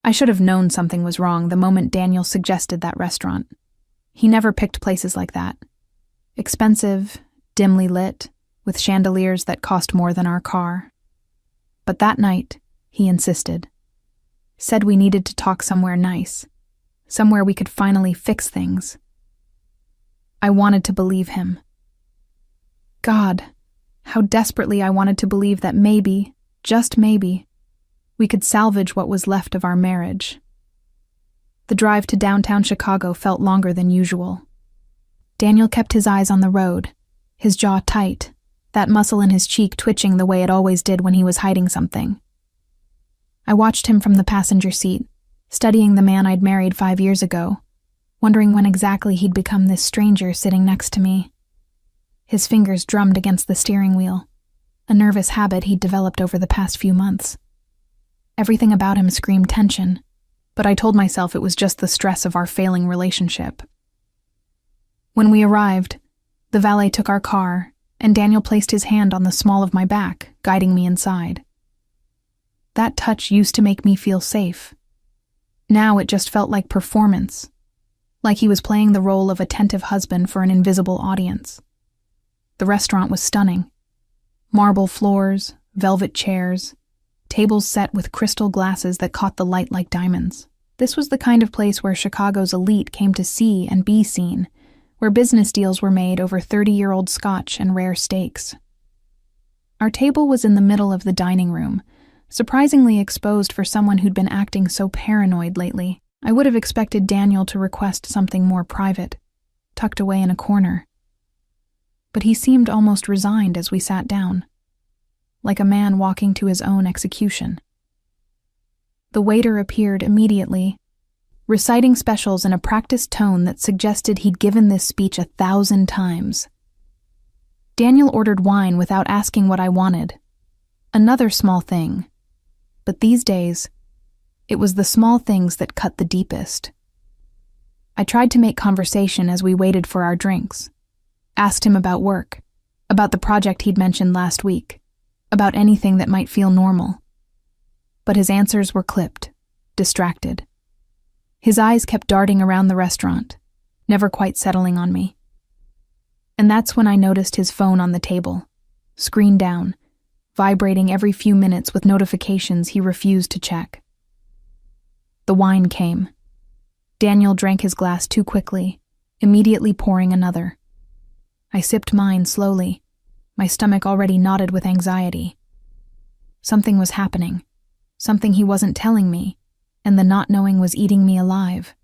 I should have known something was wrong the moment Daniel suggested that restaurant. He never picked places like that. Expensive, dimly lit, with chandeliers that cost more than our car. But that night, he insisted. Said we needed to talk somewhere nice. Somewhere we could finally fix things. I wanted to believe him. God, how desperately I wanted to believe that maybe, just maybe, we could salvage what was left of our marriage. The drive to downtown Chicago felt longer than usual. Daniel kept his eyes on the road, his jaw tight, that muscle in his cheek twitching the way it always did when he was hiding something. I watched him from the passenger seat, studying the man I'd married 5 years ago, wondering when exactly he'd become this stranger sitting next to me. His fingers drummed against the steering wheel, a nervous habit he'd developed over the past few months. Everything about him screamed tension, but I told myself it was just the stress of our failing relationship. When we arrived, the valet took our car, and Daniel placed his hand on the small of my back, guiding me inside. That touch used to make me feel safe. Now it just felt like performance, like he was playing the role of attentive husband for an invisible audience. The restaurant was stunning. Marble floors, velvet chairs, tables set with crystal glasses that caught the light like diamonds. This was the kind of place where Chicago's elite came to see and be seen, where business deals were made over 30-year-old scotch and rare steaks. Our table was in the middle of the dining room, surprisingly exposed for someone who'd been acting so paranoid lately. I would have expected Daniel to request something more private, tucked away in a corner. But he seemed almost resigned as we sat down, like a man walking to his own execution. The waiter appeared immediately, reciting specials in a practiced tone that suggested he'd given this speech 1,000 times. Daniel ordered wine without asking what I wanted. Another small thing. But these days, it was the small things that cut the deepest. I tried to make conversation as we waited for our drinks. Asked him about work, about the project he'd mentioned last week, about anything that might feel normal. But his answers were clipped, distracted. His eyes kept darting around the restaurant, never quite settling on me. And that's when I noticed his phone on the table, screen down, vibrating every few minutes with notifications he refused to check. The wine came. Daniel drank his glass too quickly, immediately pouring another. I sipped mine slowly, my stomach already knotted with anxiety. Something was happening, something he wasn't telling me, and the not knowing was eating me alive.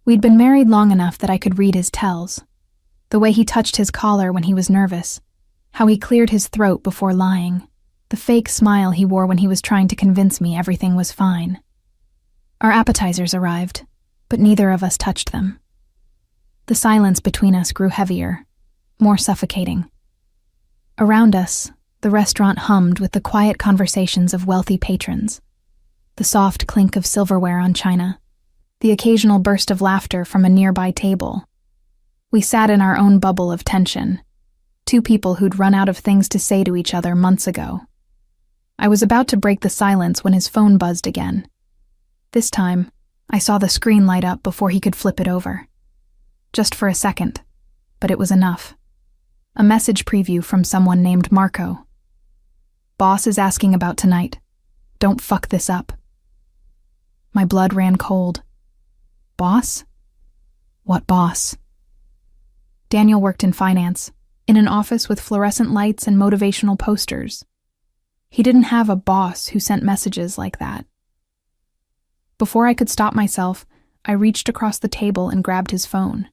We'd been married long enough that I could read his tells. The way he touched his collar when he was nervous, how he cleared his throat before lying, the fake smile he wore when he was trying to convince me everything was fine. Our appetizers arrived, but neither of us touched them. The silence between us grew heavier, more suffocating. Around us, the restaurant hummed with the quiet conversations of wealthy patrons, the soft clink of silverware on china, the occasional burst of laughter from a nearby table. We sat in our own bubble of tension, two people who'd run out of things to say to each other months ago. I was about to break the silence when his phone buzzed again. This time, I saw the screen light up before he could flip it over. Just for a second, but it was enough. A message preview from someone named Marco. Boss is asking about tonight. Don't fuck this up. My blood ran cold. Boss? What boss? Daniel worked in finance, in an office with fluorescent lights and motivational posters. He didn't have a boss who sent messages like that. Before I could stop myself, I reached across the table and grabbed his phone.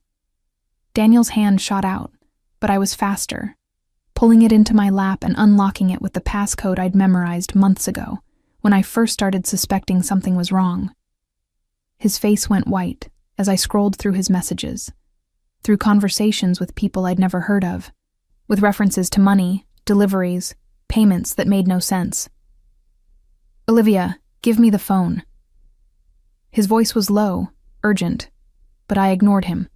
Daniel's hand shot out, but I was faster, pulling it into my lap and unlocking it with the passcode I'd memorized months ago, when I first started suspecting something was wrong. His face went white as I scrolled through his messages, through conversations with people I'd never heard of, with references to money, deliveries, payments that made no sense. Olivia, give me the phone. His voice was low, urgent, but I ignored him.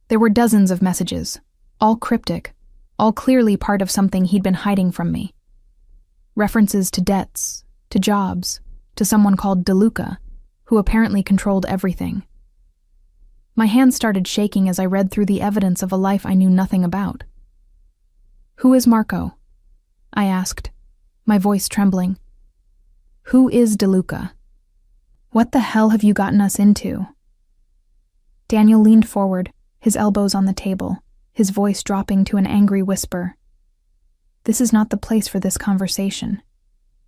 There were dozens of messages, all cryptic, all clearly part of something he'd been hiding from me. References to debts, to jobs, to someone called DeLuca, who apparently controlled everything. My hands started shaking as I read through the evidence of a life I knew nothing about. "Who is Marco?" I asked, my voice trembling. "Who is DeLuca? What the hell have you gotten us into?" Daniel leaned forward, his elbows on the table, his voice dropping to an angry whisper. "This is not the place for this conversation.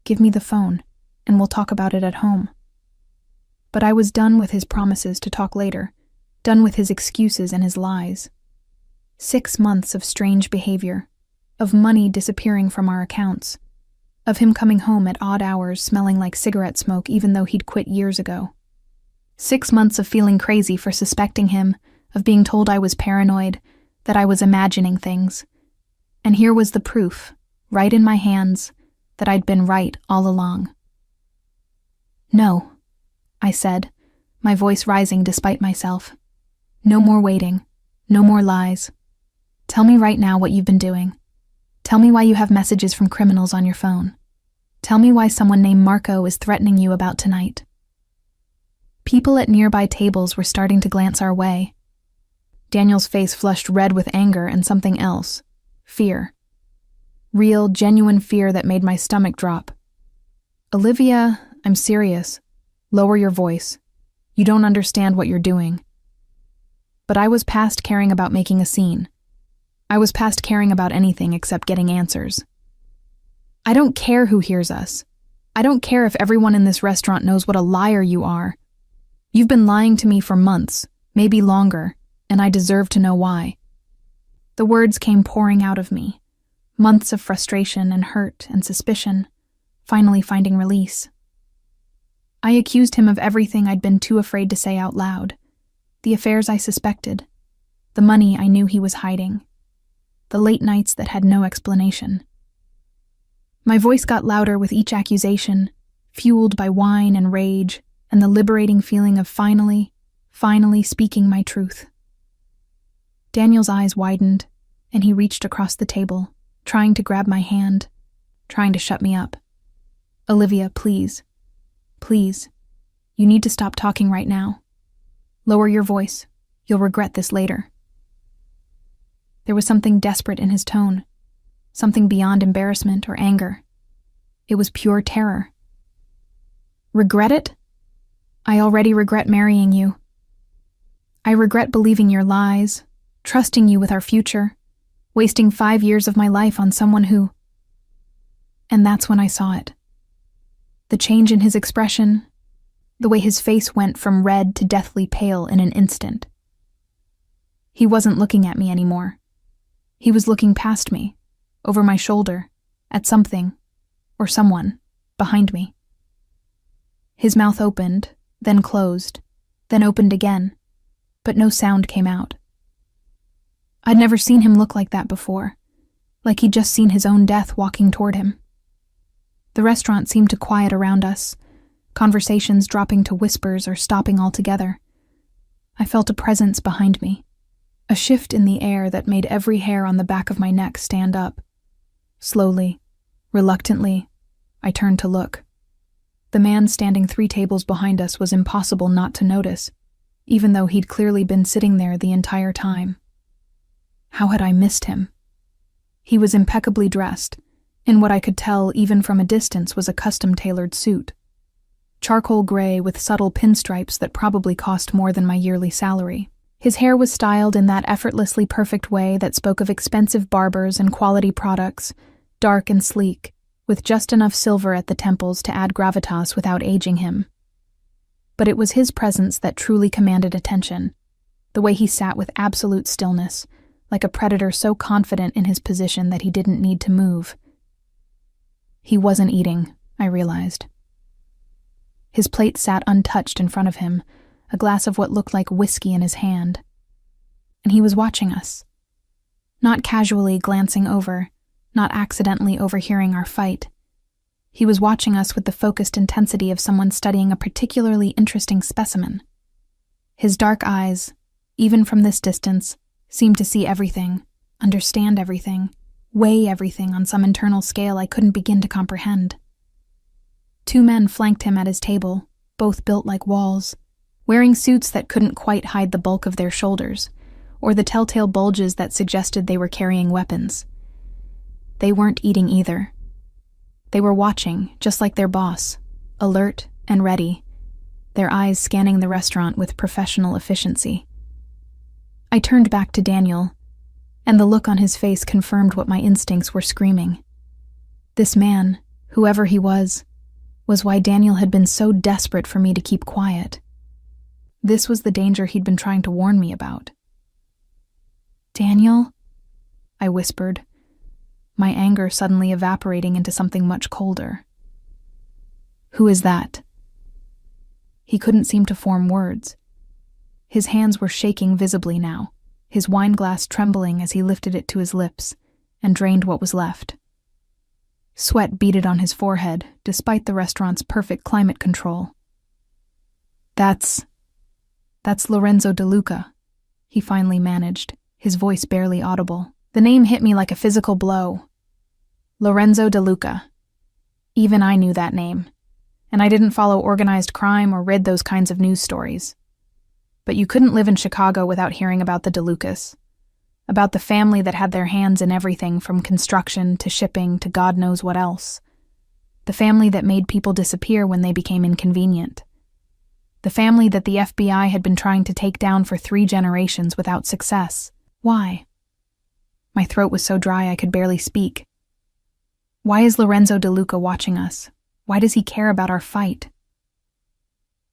Give me the phone, and we'll talk about it at home." But I was done with his promises to talk later, done with his excuses and his lies. 6 months of strange behavior, of money disappearing from our accounts, of him coming home at odd hours smelling like cigarette smoke even though he'd quit years ago. 6 months of feeling crazy for suspecting him, of being told I was paranoid, that I was imagining things. And here was the proof, right in my hands, that I'd been right all along. "No," I said, my voice rising despite myself. "No more waiting. No more lies. Tell me right now what you've been doing. Tell me why you have messages from criminals on your phone. Tell me why someone named Marco is threatening you about tonight." People at nearby tables were starting to glance our way. Daniel's face flushed red with anger and something else. Fear. Real, genuine fear that made my stomach drop. "Olivia, I'm serious. Lower your voice. You don't understand what you're doing." But I was past caring about making a scene. I was past caring about anything except getting answers. "I don't care who hears us. I don't care if everyone in this restaurant knows what a liar you are. You've been lying to me for months, maybe longer, and I deserve to know why." The words came pouring out of me. Months of frustration and hurt and suspicion, finally finding release. I accused him of everything I'd been too afraid to say out loud. The affairs I suspected. The money I knew he was hiding. The late nights that had no explanation. My voice got louder with each accusation, fueled by wine and rage, and the liberating feeling of finally speaking my truth. Daniel's eyes widened, and he reached across the table, trying to grab my hand, trying to shut me up. "Olivia, please. Please. You need to stop talking right now. Lower your voice. You'll regret this later." There was something desperate in his tone, something beyond embarrassment or anger. It was pure terror. "Regret it? I already regret marrying you. I regret believing your lies, trusting you with our future, wasting 5 years of my life on someone who..." And that's when I saw it. The change in his expression, the way his face went from red to deathly pale in an instant. He wasn't looking at me anymore. He was looking past me, over my shoulder, at something, or someone, behind me. His mouth opened, then closed, then opened again, but no sound came out. I'd never seen him look like that before, like he'd just seen his own death walking toward him. The restaurant seemed to quiet around us, conversations dropping to whispers or stopping altogether. I felt a presence behind me, a shift in the air that made every hair on the back of my neck stand up. Slowly, reluctantly, I turned to look. The man standing 3 tables behind us was impossible not to notice, even though he'd clearly been sitting there the entire time. How had I missed him? He was impeccably dressed, in what I could tell even from a distance was a custom-tailored suit. Charcoal gray with subtle pinstripes that probably cost more than my yearly salary. His hair was styled in that effortlessly perfect way that spoke of expensive barbers and quality products, dark and sleek, with just enough silver at the temples to add gravitas without aging him. But it was his presence that truly commanded attention, the way he sat with absolute stillness, like a predator so confident in his position that he didn't need to move. He wasn't eating, I realized. His plate sat untouched in front of him, a glass of what looked like whiskey in his hand. And he was watching us. Not casually glancing over, not accidentally overhearing our fight. He was watching us with the focused intensity of someone studying a particularly interesting specimen. His dark eyes, even from this distance, seemed to see everything, understand everything, weigh everything on some internal scale I couldn't begin to comprehend. 2 men flanked him at his table, both built like walls, wearing suits that couldn't quite hide the bulk of their shoulders, or the telltale bulges that suggested they were carrying weapons. They weren't eating either. They were watching, just like their boss, alert and ready, their eyes scanning the restaurant with professional efficiency. I turned back to Daniel, and the look on his face confirmed what my instincts were screaming. This man, whoever he was why Daniel had been so desperate for me to keep quiet. This was the danger he'd been trying to warn me about. "Daniel?" I whispered, my anger suddenly evaporating into something much colder. "Who is that?" He couldn't seem to form words. His hands were shaking visibly now, his wine glass trembling as he lifted it to his lips and drained what was left. Sweat beaded on his forehead, despite the restaurant's perfect climate control. That's Lorenzo De Luca," he finally managed, his voice barely audible. The name hit me like a physical blow. Lorenzo De Luca. Even I knew that name, and I didn't follow organized crime or read those kinds of news stories. But you couldn't live in Chicago without hearing about the De Lucas, about the family that had their hands in everything from construction to shipping to God knows what else. The family that made people disappear when they became inconvenient. The family that the FBI had been trying to take down for 3 generations without success. Why? My throat was so dry I could barely speak. Why is Lorenzo De Luca watching us? Why does he care about our fight?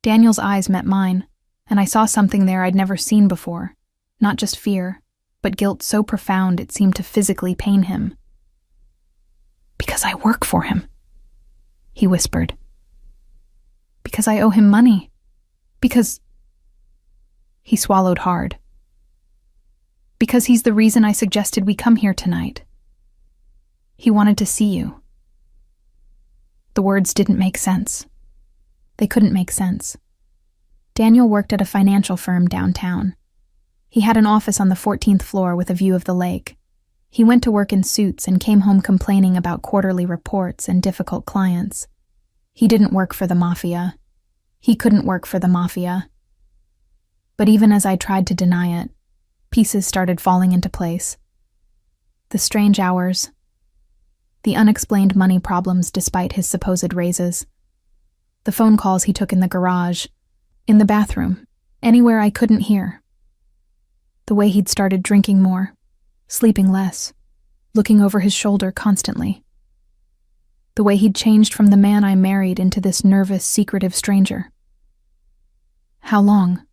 Daniel's eyes met mine, and I saw something there I'd never seen before. Not just fear, but guilt so profound it seemed to physically pain him. "Because I work for him," he whispered. "Because I owe him money. Because—" He swallowed hard. "Because he's the reason I suggested we come here tonight. He wanted to see you." The words didn't make sense. They couldn't make sense. Daniel worked at a financial firm downtown. He had an office on the 14th floor with a view of the lake. He went to work in suits and came home complaining about quarterly reports and difficult clients. He didn't work for the Mafia. He couldn't work for the Mafia. But even as I tried to deny it, pieces started falling into place. The strange hours, the unexplained money problems despite his supposed raises, the phone calls he took in the garage, in the bathroom, anywhere I couldn't hear. The way he'd started drinking more, sleeping less, looking over his shoulder constantly. The way he'd changed from the man I married into this nervous, secretive stranger. "How long?"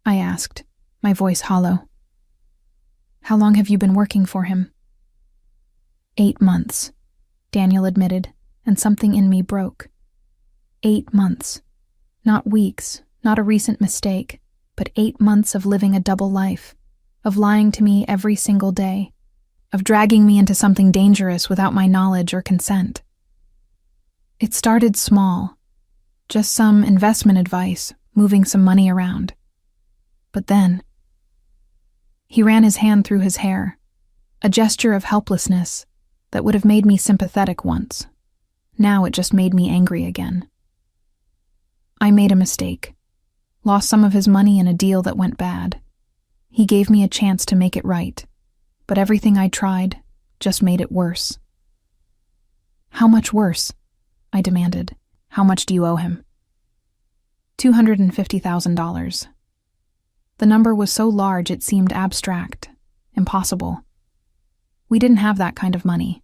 I asked, my voice hollow. "How long have you been working for him?" 8 months, Daniel admitted, and something in me broke. 8 months. Not weeks, not a recent mistake, but 8 months of living a double life, of lying to me every single day, of dragging me into something dangerous without my knowledge or consent. It started small, just some investment advice, moving some money around. But then, he ran his hand through his hair, a gesture of helplessness that would have made me sympathetic once. Now it just made me angry again. I made a mistake. Lost some of his money in a deal that went bad. He gave me a chance to make it right, but everything I tried just made it worse. "How much worse?" I demanded. "How much do you owe him?" $250,000. The number was so large it seemed abstract, impossible. We didn't have that kind of money.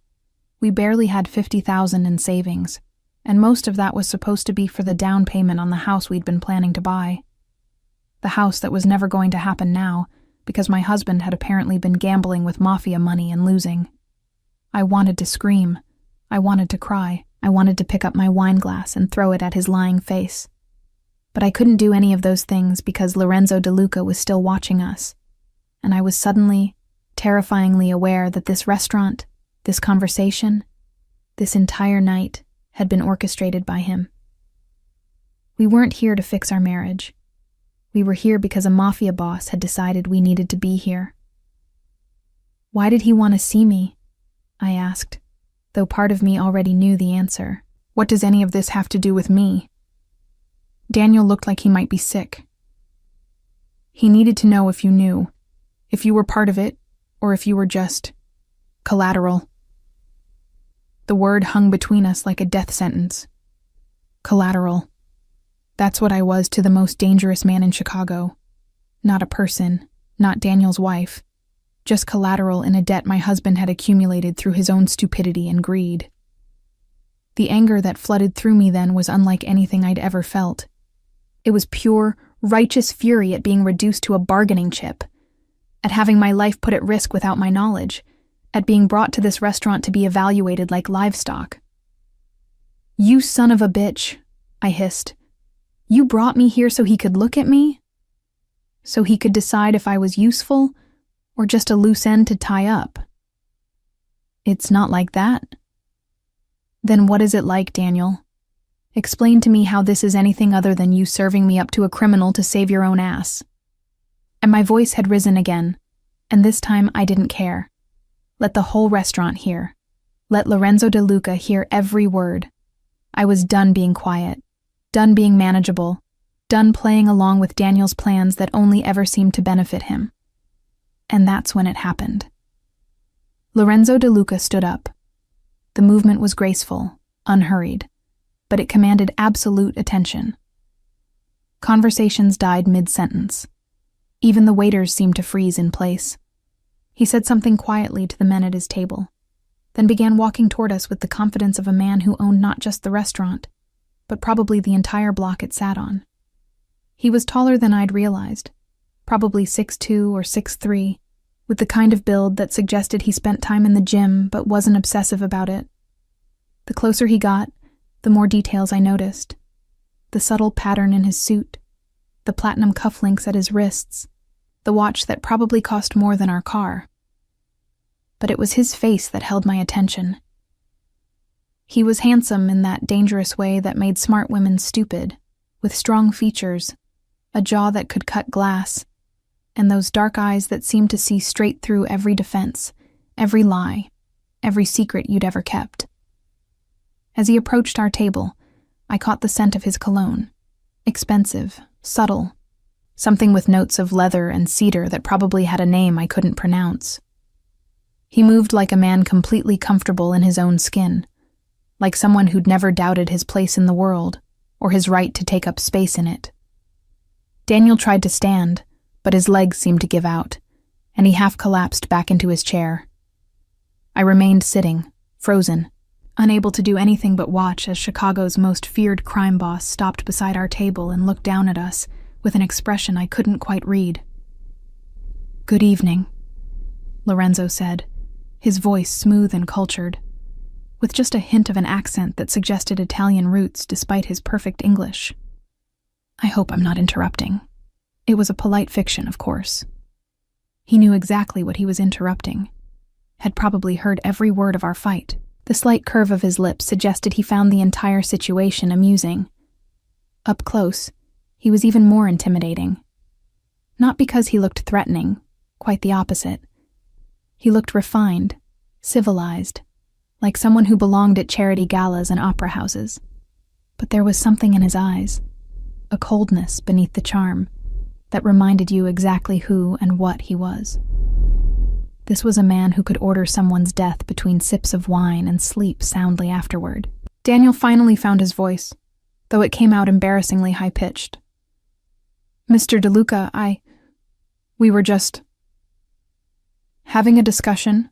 We barely had $50,000 in savings, and most of that was supposed to be for the down payment on the house we'd been planning to buy. The house that was never going to happen now, because my husband had apparently been gambling with Mafia money and losing. I wanted to scream. I wanted to cry. I wanted to pick up my wine glass and throw it at his lying face. But I couldn't do any of those things because Lorenzo De Luca was still watching us, and I was suddenly, terrifyingly aware that this restaurant, this conversation, this entire night had been orchestrated by him. We weren't here to fix our marriage. We were here because a Mafia boss had decided we needed to be here. "Why did he want to see me?" I asked, though part of me already knew the answer. "What does any of this have to do with me?" Daniel looked like he might be sick. He needed to know if you knew, if you were part of it, or if you were just collateral. The word hung between us like a death sentence. Collateral. That's what I was to the most dangerous man in Chicago. Not a person, not Daniel's wife, just collateral in a debt my husband had accumulated through his own stupidity and greed. The anger that flooded through me then was unlike anything I'd ever felt. It was pure, righteous fury at being reduced to a bargaining chip, at having my life put at risk without my knowledge, at being brought to this restaurant to be evaluated like livestock. "You son of a bitch," I hissed. "You brought me here so he could look at me? So he could decide if I was useful or just a loose end to tie up?" "It's not like that." "Then what is it like, Daniel? Explain to me how this is anything other than you serving me up to a criminal to save your own ass." And my voice had risen again, and this time I didn't care. Let the whole restaurant hear. Let Lorenzo De Luca hear every word. I was done being quiet, done being manageable, done playing along with Daniel's plans that only ever seemed to benefit him. And that's when it happened. Lorenzo De Luca stood up. The movement was graceful, unhurried, but it commanded absolute attention. Conversations died mid-sentence. Even the waiters seemed to freeze in place. He said something quietly to the men at his table, then began walking toward us with the confidence of a man who owned not just the restaurant, but probably the entire block it sat on. He was taller than I'd realized, probably 6'2" or 6'3", with the kind of build that suggested he spent time in the gym but wasn't obsessive about it. The closer he got, the more details I noticed. The subtle pattern in his suit, the platinum cufflinks at his wrists, the watch that probably cost more than our car. But it was his face that held my attention. He was handsome in that dangerous way that made smart women stupid, with strong features, a jaw that could cut glass, and those dark eyes that seemed to see straight through every defense, every lie, every secret you'd ever kept. As he approached our table, I caught the scent of his cologne. Expensive, subtle, something with notes of leather and cedar that probably had a name I couldn't pronounce. He moved like a man completely comfortable in his own skin, like someone who'd never doubted his place in the world or his right to take up space in it. Daniel tried to stand, but his legs seemed to give out, and he half collapsed back into his chair. I remained sitting, frozen, unable to do anything but watch as Chicago's most feared crime boss stopped beside our table and looked down at us with an expression I couldn't quite read. "Good evening," Lorenzo said, his voice smooth and cultured, with just a hint of an accent that suggested Italian roots despite his perfect English. I hope I'm not interrupting. It was a polite fiction, of course. He knew exactly what he was interrupting, had probably heard every word of our fight. The slight curve of his lips suggested he found the entire situation amusing. Up close, he was even more intimidating. Not because he looked threatening, quite the opposite. He looked refined, civilized, like someone who belonged at charity galas and opera houses. But there was something in his eyes, a coldness beneath the charm, that reminded you exactly who and what he was. This was a man who could order someone's death between sips of wine and sleep soundly afterward. Daniel finally found his voice, though it came out embarrassingly high-pitched. "Mr. De Luca, we were just having a discussion,"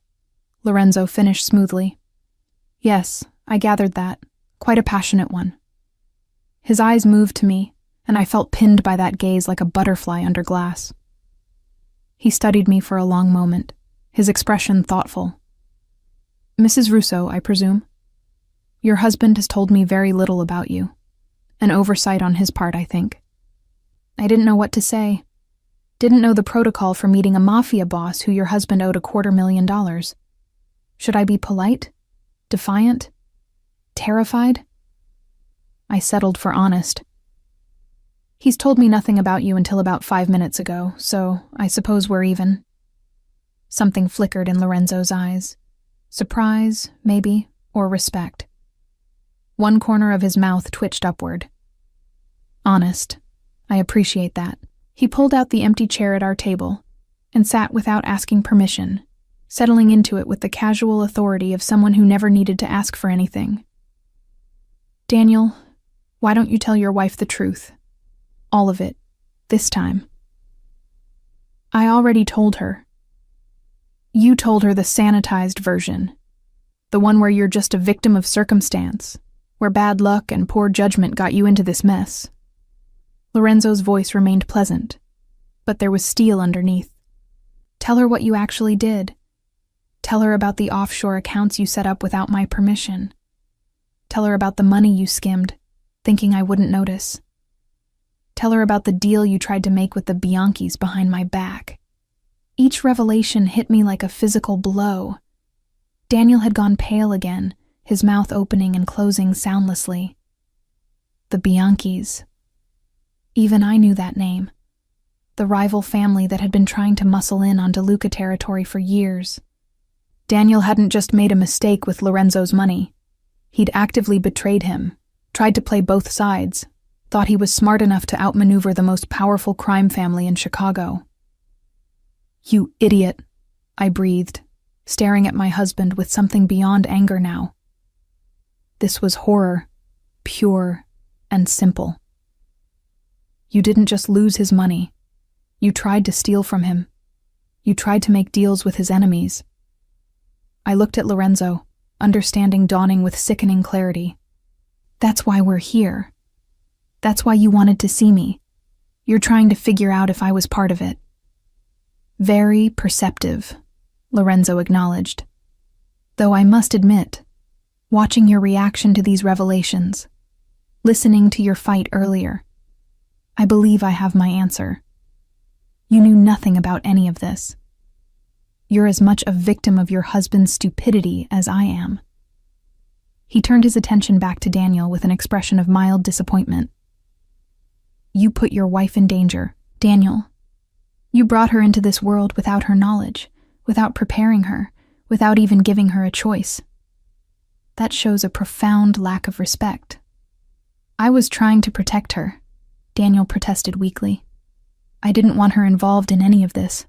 Lorenzo finished smoothly. "Yes, I gathered that. Quite a passionate one." His eyes moved to me, and I felt pinned by that gaze like a butterfly under glass. He studied me for a long moment, his expression thoughtful. "Mrs. Russo, I presume? Your husband has told me very little about you. An oversight on his part, I think." I didn't know what to say. Didn't know the protocol for meeting a mafia boss who your husband owed $250,000. Should I be polite? Defiant? Terrified? I settled for honest. "He's told me nothing about you until about 5 minutes ago, so I suppose we're even." Something flickered in Lorenzo's eyes. Surprise, maybe, or respect. One corner of his mouth twitched upward. Honest. I appreciate that. He pulled out the empty chair at our table and sat without asking permission, settling into it with the casual authority of someone who never needed to ask for anything. Daniel, why don't you tell your wife the truth? All of it. This time. I already told her. You told her the sanitized version. The one where you're just a victim of circumstance, where bad luck and poor judgment got you into this mess. Lorenzo's voice remained pleasant, but there was steel underneath. Tell her what you actually did. Tell her about the offshore accounts you set up without my permission. Tell her about the money you skimmed, thinking I wouldn't notice. Tell her about the deal you tried to make with the Bianchis behind my back. Each revelation hit me like a physical blow. Daniel had gone pale again, his mouth opening and closing soundlessly. The Bianchis. Even I knew that name. The rival family that had been trying to muscle in on DeLuca territory for years. Daniel hadn't just made a mistake with Lorenzo's money. He'd actively betrayed him, tried to play both sides, thought he was smart enough to outmaneuver the most powerful crime family in Chicago. You idiot, I breathed, staring at my husband with something beyond anger now. This was horror, pure and simple. You didn't just lose his money. You tried to steal from him. You tried to make deals with his enemies. I looked at Lorenzo, understanding dawning with sickening clarity. That's why we're here. That's why you wanted to see me. You're trying to figure out if I was part of it. Very perceptive, Lorenzo acknowledged. Though I must admit, watching your reaction to these revelations, listening to your fight earlier, I believe I have my answer. You knew nothing about any of this. You're as much a victim of your husband's stupidity as I am. He turned his attention back to Daniel with an expression of mild disappointment. You put your wife in danger, Daniel. You brought her into this world without her knowledge, without preparing her, without even giving her a choice. That shows a profound lack of respect. I was trying to protect her, Daniel protested weakly. I didn't want her involved in any of this.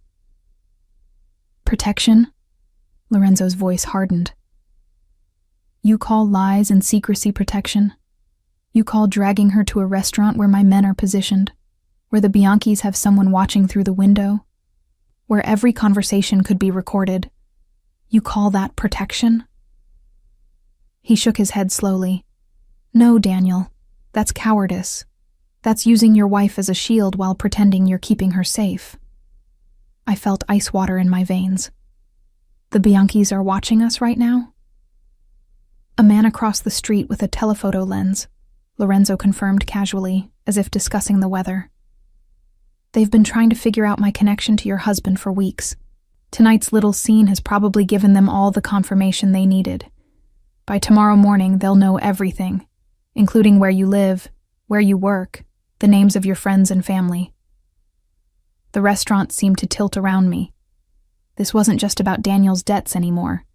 Protection? Lorenzo's voice hardened. You call lies and secrecy protection? You call dragging her to a restaurant where my men are positioned, where the Bianchis have someone watching through the window, where every conversation could be recorded. You call that protection? He shook his head slowly. No, Daniel, that's cowardice. That's using your wife as a shield while pretending you're keeping her safe. I felt ice water in my veins. The Bianchis are watching us right now? A man across the street with a telephoto lens, Lorenzo confirmed casually, as if discussing the weather. They've been trying to figure out my connection to your husband for weeks. Tonight's little scene has probably given them all the confirmation they needed. By tomorrow morning, they'll know everything, including where you live, where you work, the names of your friends and family. The restaurant seemed to tilt around me. This wasn't just about Daniel's debts anymore.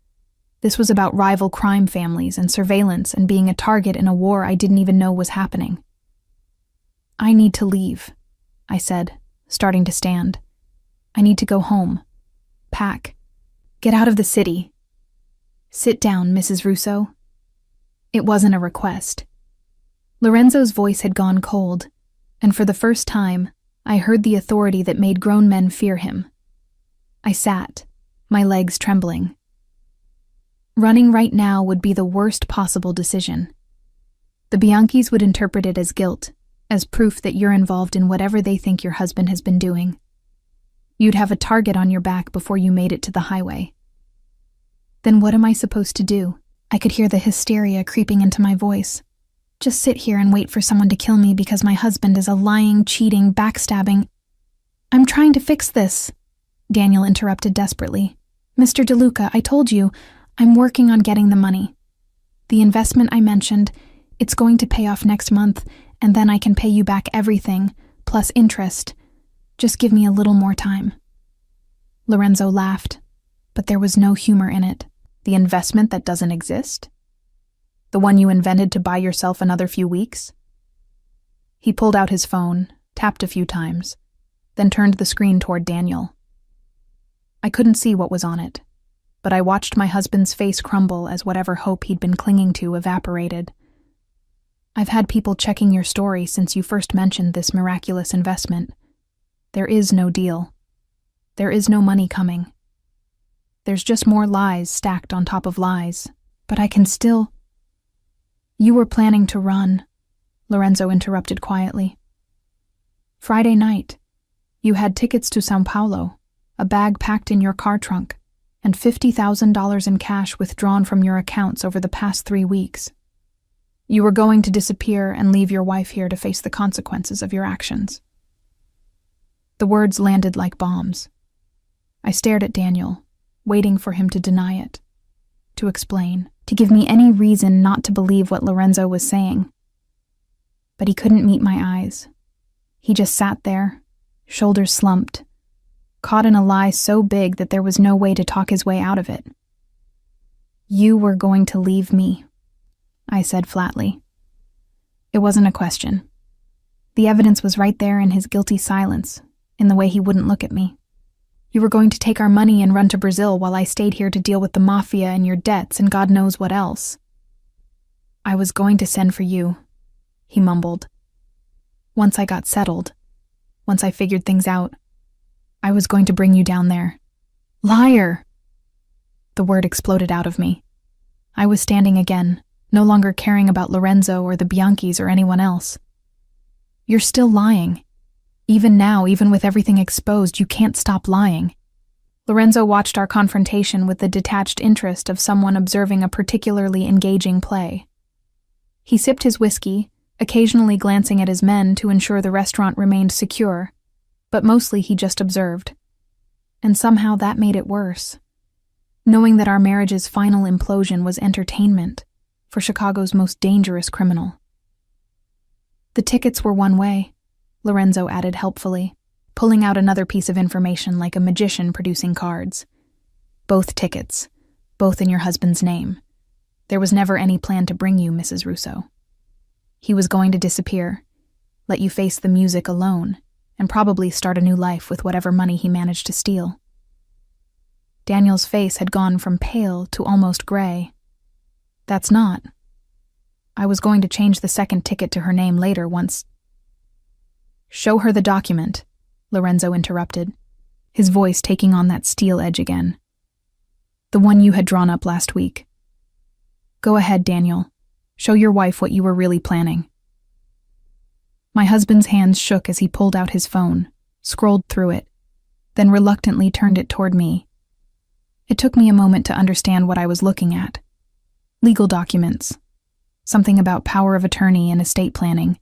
This was about rival crime families and surveillance and being a target in a war I didn't even know was happening. I need to leave, I said, starting to stand. I need to go home. Pack. Get out of the city. Sit down, Mrs. Russo. It wasn't a request. Lorenzo's voice had gone cold, and for the first time, I heard the authority that made grown men fear him. I sat, my legs trembling. Running right now would be the worst possible decision. The Bianchis would interpret it as guilt, as proof that you're involved in whatever they think your husband has been doing. You'd have a target on your back before you made it to the highway. Then what am I supposed to do? I could hear the hysteria creeping into my voice. Just sit here and wait for someone to kill me because my husband is a lying, cheating, backstabbing... I'm trying to fix this, Daniel interrupted desperately. Mr. DeLuca, I told you, I'm working on getting the money. The investment I mentioned, it's going to pay off next month, and then I can pay you back everything, plus interest. Just give me a little more time. Lorenzo laughed, but there was no humor in it. The investment that doesn't exist? The one you invented to buy yourself another few weeks? He pulled out his phone, tapped a few times, then turned the screen toward Daniel. I couldn't see what was on it, but I watched my husband's face crumble as whatever hope he'd been clinging to evaporated. I've had people checking your story since you first mentioned this miraculous investment. There is no deal. There is no money coming. There's just more lies stacked on top of lies. But I can still— You were planning to run, Lorenzo interrupted quietly. Friday night, you had tickets to São Paulo, a bag packed in your car trunk, and $50,000 in cash withdrawn from your accounts over the past 3 weeks. You were going to disappear and leave your wife here to face the consequences of your actions. The words landed like bombs. I stared at Daniel, waiting for him to deny it, to explain, to give me any reason not to believe what Lorenzo was saying. But he couldn't meet my eyes. He just sat there, shoulders slumped, caught in a lie so big that there was no way to talk his way out of it. You were going to leave me, I said flatly. It wasn't a question. The evidence was right there in his guilty silence, in the way he wouldn't look at me. You were going to take our money and run to Brazil while I stayed here to deal with the mafia and your debts and God knows what else. I was going to send for you, he mumbled. Once I got settled, once I figured things out, I was going to bring you down there. Liar! The word exploded out of me. I was standing again, no longer caring about Lorenzo or the Bianchis or anyone else. You're still lying. Even now, even with everything exposed, you can't stop lying. Lorenzo watched our confrontation with the detached interest of someone observing a particularly engaging play. He sipped his whiskey, occasionally glancing at his men to ensure the restaurant remained secure, but mostly he just observed. And somehow that made it worse. Knowing that our marriage's final implosion was entertainment for Chicago's most dangerous criminal. The tickets were one way, Lorenzo added helpfully, pulling out another piece of information like a magician producing cards. Both tickets, both in your husband's name. There was never any plan to bring you, Mrs. Russo. He was going to disappear, let you face the music alone, and probably start a new life with whatever money he managed to steal. Daniel's face had gone from pale to almost gray. That's not. I was going to change the second ticket to her name later once. Show her the document, Lorenzo interrupted, his voice taking on that steel edge again. The one you had drawn up last week. Go ahead, Daniel. Show your wife what you were really planning. My husband's hands shook as he pulled out his phone, scrolled through it, then reluctantly turned it toward me. It took me a moment to understand what I was looking at. Legal documents, something about power of attorney and estate planning,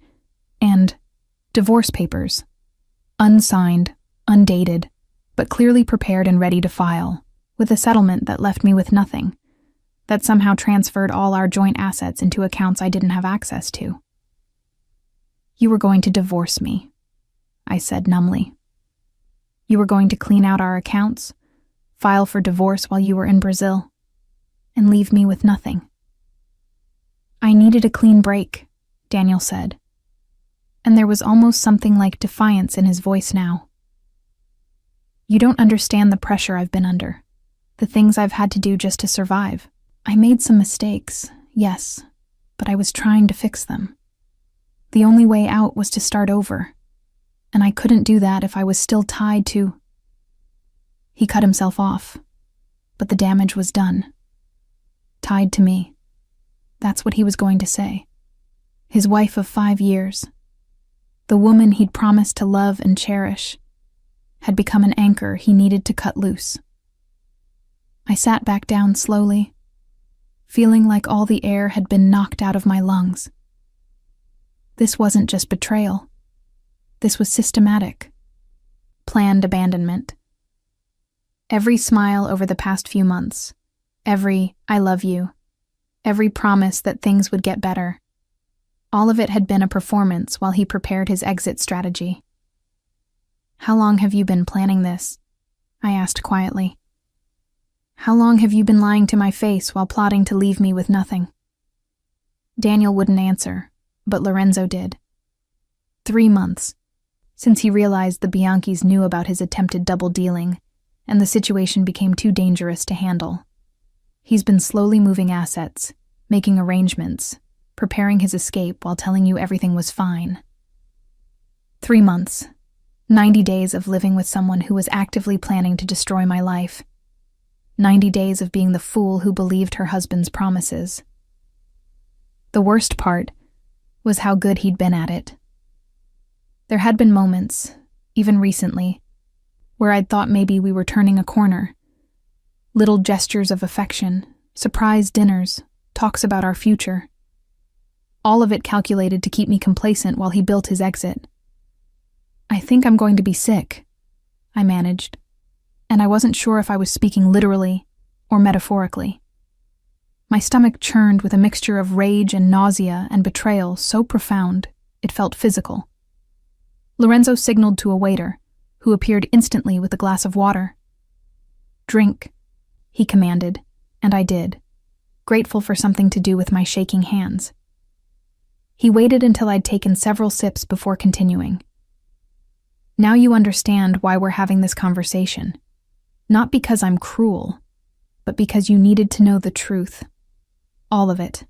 and divorce papers. Unsigned, undated, but clearly prepared and ready to file, with a settlement that left me with nothing, that somehow transferred all our joint assets into accounts I didn't have access to. You were going to divorce me, I said numbly. You were going to clean out our accounts, file for divorce while you were in Brazil, and leave me with nothing. I needed a clean break, Daniel said, and there was almost something like defiance in his voice now. You don't understand the pressure I've been under, the things I've had to do just to survive. I made some mistakes, yes, but I was trying to fix them. The only way out was to start over, and I couldn't do that if I was still tied to— He cut himself off, but the damage was done. Tied to me. That's what he was going to say. His wife of 5 years, the woman he'd promised to love and cherish, had become an anchor he needed to cut loose. I sat back down slowly, feeling like all the air had been knocked out of my lungs. This wasn't just betrayal. This was systematic. Planned abandonment. Every smile over the past few months, every "I love you," every promise that things would get better, all of it had been a performance while he prepared his exit strategy. How long have you been planning this? I asked quietly. How long have you been lying to my face while plotting to leave me with nothing? Daniel wouldn't answer, but Lorenzo did. 3 months, since he realized the Bianchis knew about his attempted double-dealing, and the situation became too dangerous to handle. He's been slowly moving assets, making arrangements, preparing his escape while telling you everything was fine. 3 months. 90 days of living with someone who was actively planning to destroy my life. 90 days of being the fool who believed her husband's promises. The worst part was how good he'd been at it. There had been moments, even recently, where I'd thought maybe we were turning a corner. Little gestures of affection, surprise dinners, talks about our future. All of it calculated to keep me complacent while he built his exit. "I think I'm going to be sick," I managed, and I wasn't sure if I was speaking literally or metaphorically. My stomach churned with a mixture of rage and nausea and betrayal so profound it felt physical. Lorenzo signaled to a waiter, who appeared instantly with a glass of water. "Drink," he commanded, and I did, grateful for something to do with my shaking hands. He waited until I'd taken several sips before continuing. "Now you understand why we're having this conversation. Not because I'm cruel, but because you needed to know the truth. All of it.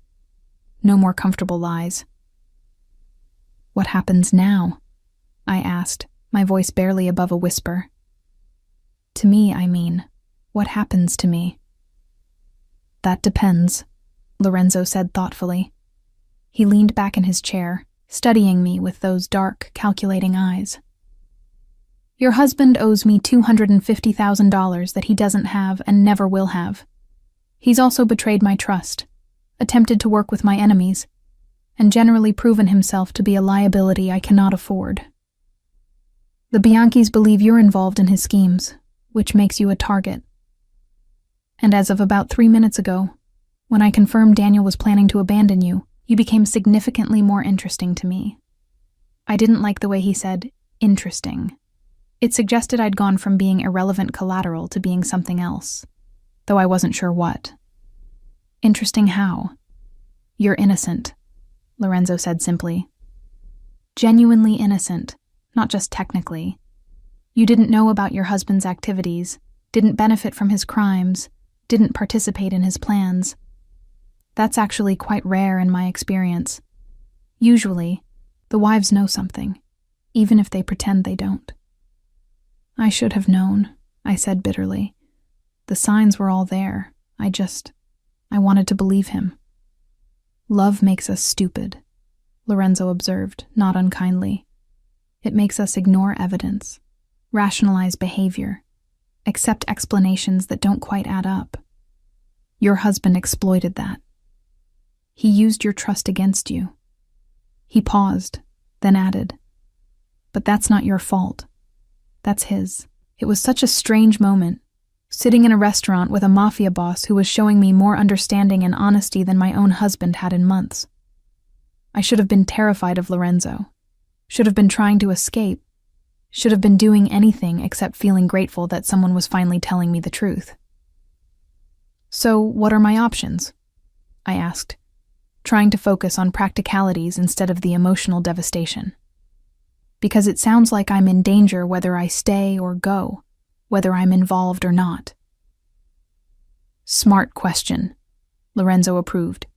No more comfortable lies." "What happens now?" I asked, my voice barely above a whisper. "To me, I mean, what happens to me?" "That depends," Lorenzo said thoughtfully. He leaned back in his chair, studying me with those dark, calculating eyes. "Your husband owes me $250,000 that he doesn't have and never will have. He's also betrayed my trust, attempted to work with my enemies, and generally proven himself to be a liability I cannot afford. The Bianchis believe you're involved in his schemes, which makes you a target. And as of about 3 minutes ago, when I confirmed Daniel was planning to abandon you, you became significantly more interesting to me." I didn't like the way he said, "interesting." It suggested I'd gone from being irrelevant collateral to being something else, though I wasn't sure what. "Interesting how?" "You're innocent," Lorenzo said simply. "Genuinely innocent, not just technically. You didn't know about your husband's activities, didn't benefit from his crimes, didn't participate in his plans. That's actually quite rare in my experience. Usually, the wives know something, even if they pretend they don't." "I should have known," I said bitterly. "The signs were all there. I wanted to believe him." "Love makes us stupid," Lorenzo observed, not unkindly. "It makes us ignore evidence, rationalize behavior, accept explanations that don't quite add up. Your husband exploited that. He used your trust against you." He paused, then added, "But that's not your fault. That's his." It was such a strange moment, sitting in a restaurant with a mafia boss who was showing me more understanding and honesty than my own husband had in months. I should have been terrified of Lorenzo, should have been trying to escape, should have been doing anything except feeling grateful that someone was finally telling me the truth. "So, what are my options?" I asked, trying to focus on practicalities instead of the emotional devastation. Because it sounds like I'm in danger whether I stay or go, whether I'm involved or not. "Smart question," Lorenzo approved.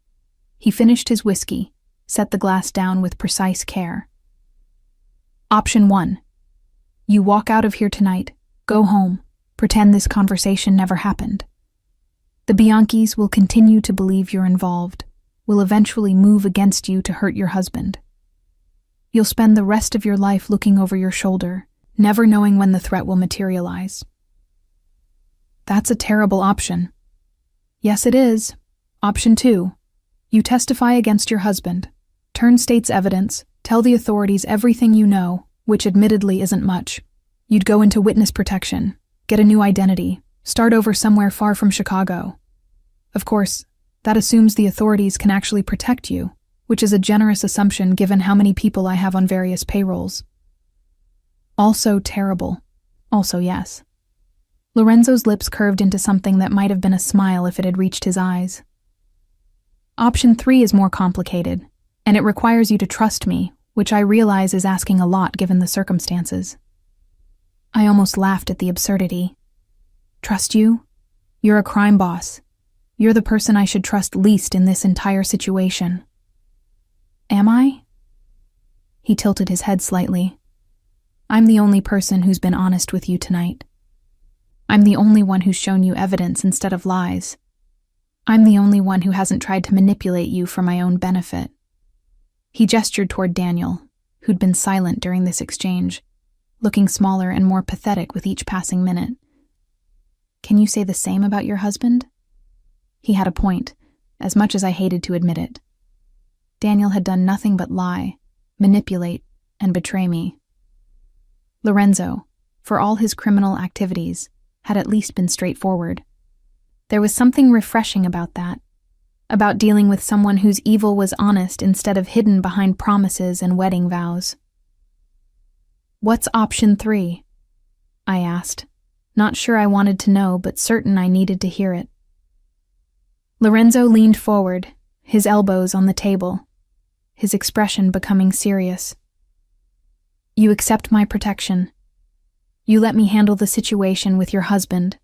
He finished his whiskey, set the glass down with precise care. "Option 1. You walk out of here tonight, go home, pretend this conversation never happened. The Bianchis will continue to believe you're involved, will eventually move against you to hurt your husband. You'll spend the rest of your life looking over your shoulder, never knowing when the threat will materialize." "That's a terrible option." "Yes, it is. Option 2. You testify against your husband, turn state's evidence, tell the authorities everything you know, which admittedly isn't much. You'd go into witness protection, get a new identity, start over somewhere far from Chicago. Of course, that assumes the authorities can actually protect you, which is a generous assumption given how many people I have on various payrolls." "Also terrible. Also yes." Lorenzo's lips curved into something that might have been a smile if it had reached his eyes. "Option 3 is more complicated, and it requires you to trust me, which I realize is asking a lot given the circumstances. I almost laughed at the absurdity. Trust you? You're a crime boss. You're the person I should trust least in this entire situation. Am I? He tilted his head slightly. I'm the only person who's been honest with you tonight. I'm the only one who's shown you evidence instead of lies. I'm the only one who hasn't tried to manipulate you for my own benefit. He gestured toward Daniel, who'd been silent during this exchange, looking smaller and more pathetic with each passing minute. Can you say the same about your husband? He had a point, as much as I hated to admit it. Daniel had done nothing but lie, manipulate, and betray me. Lorenzo, for all his criminal activities, had at least been straightforward. There was something refreshing about that, about dealing with someone whose evil was honest instead of hidden behind promises and wedding vows. What's option 3? I asked, not sure I wanted to know, but certain I needed to hear it. Lorenzo leaned forward, his elbows on the table, his expression becoming serious. You accept my protection. You let me handle the situation with your husband,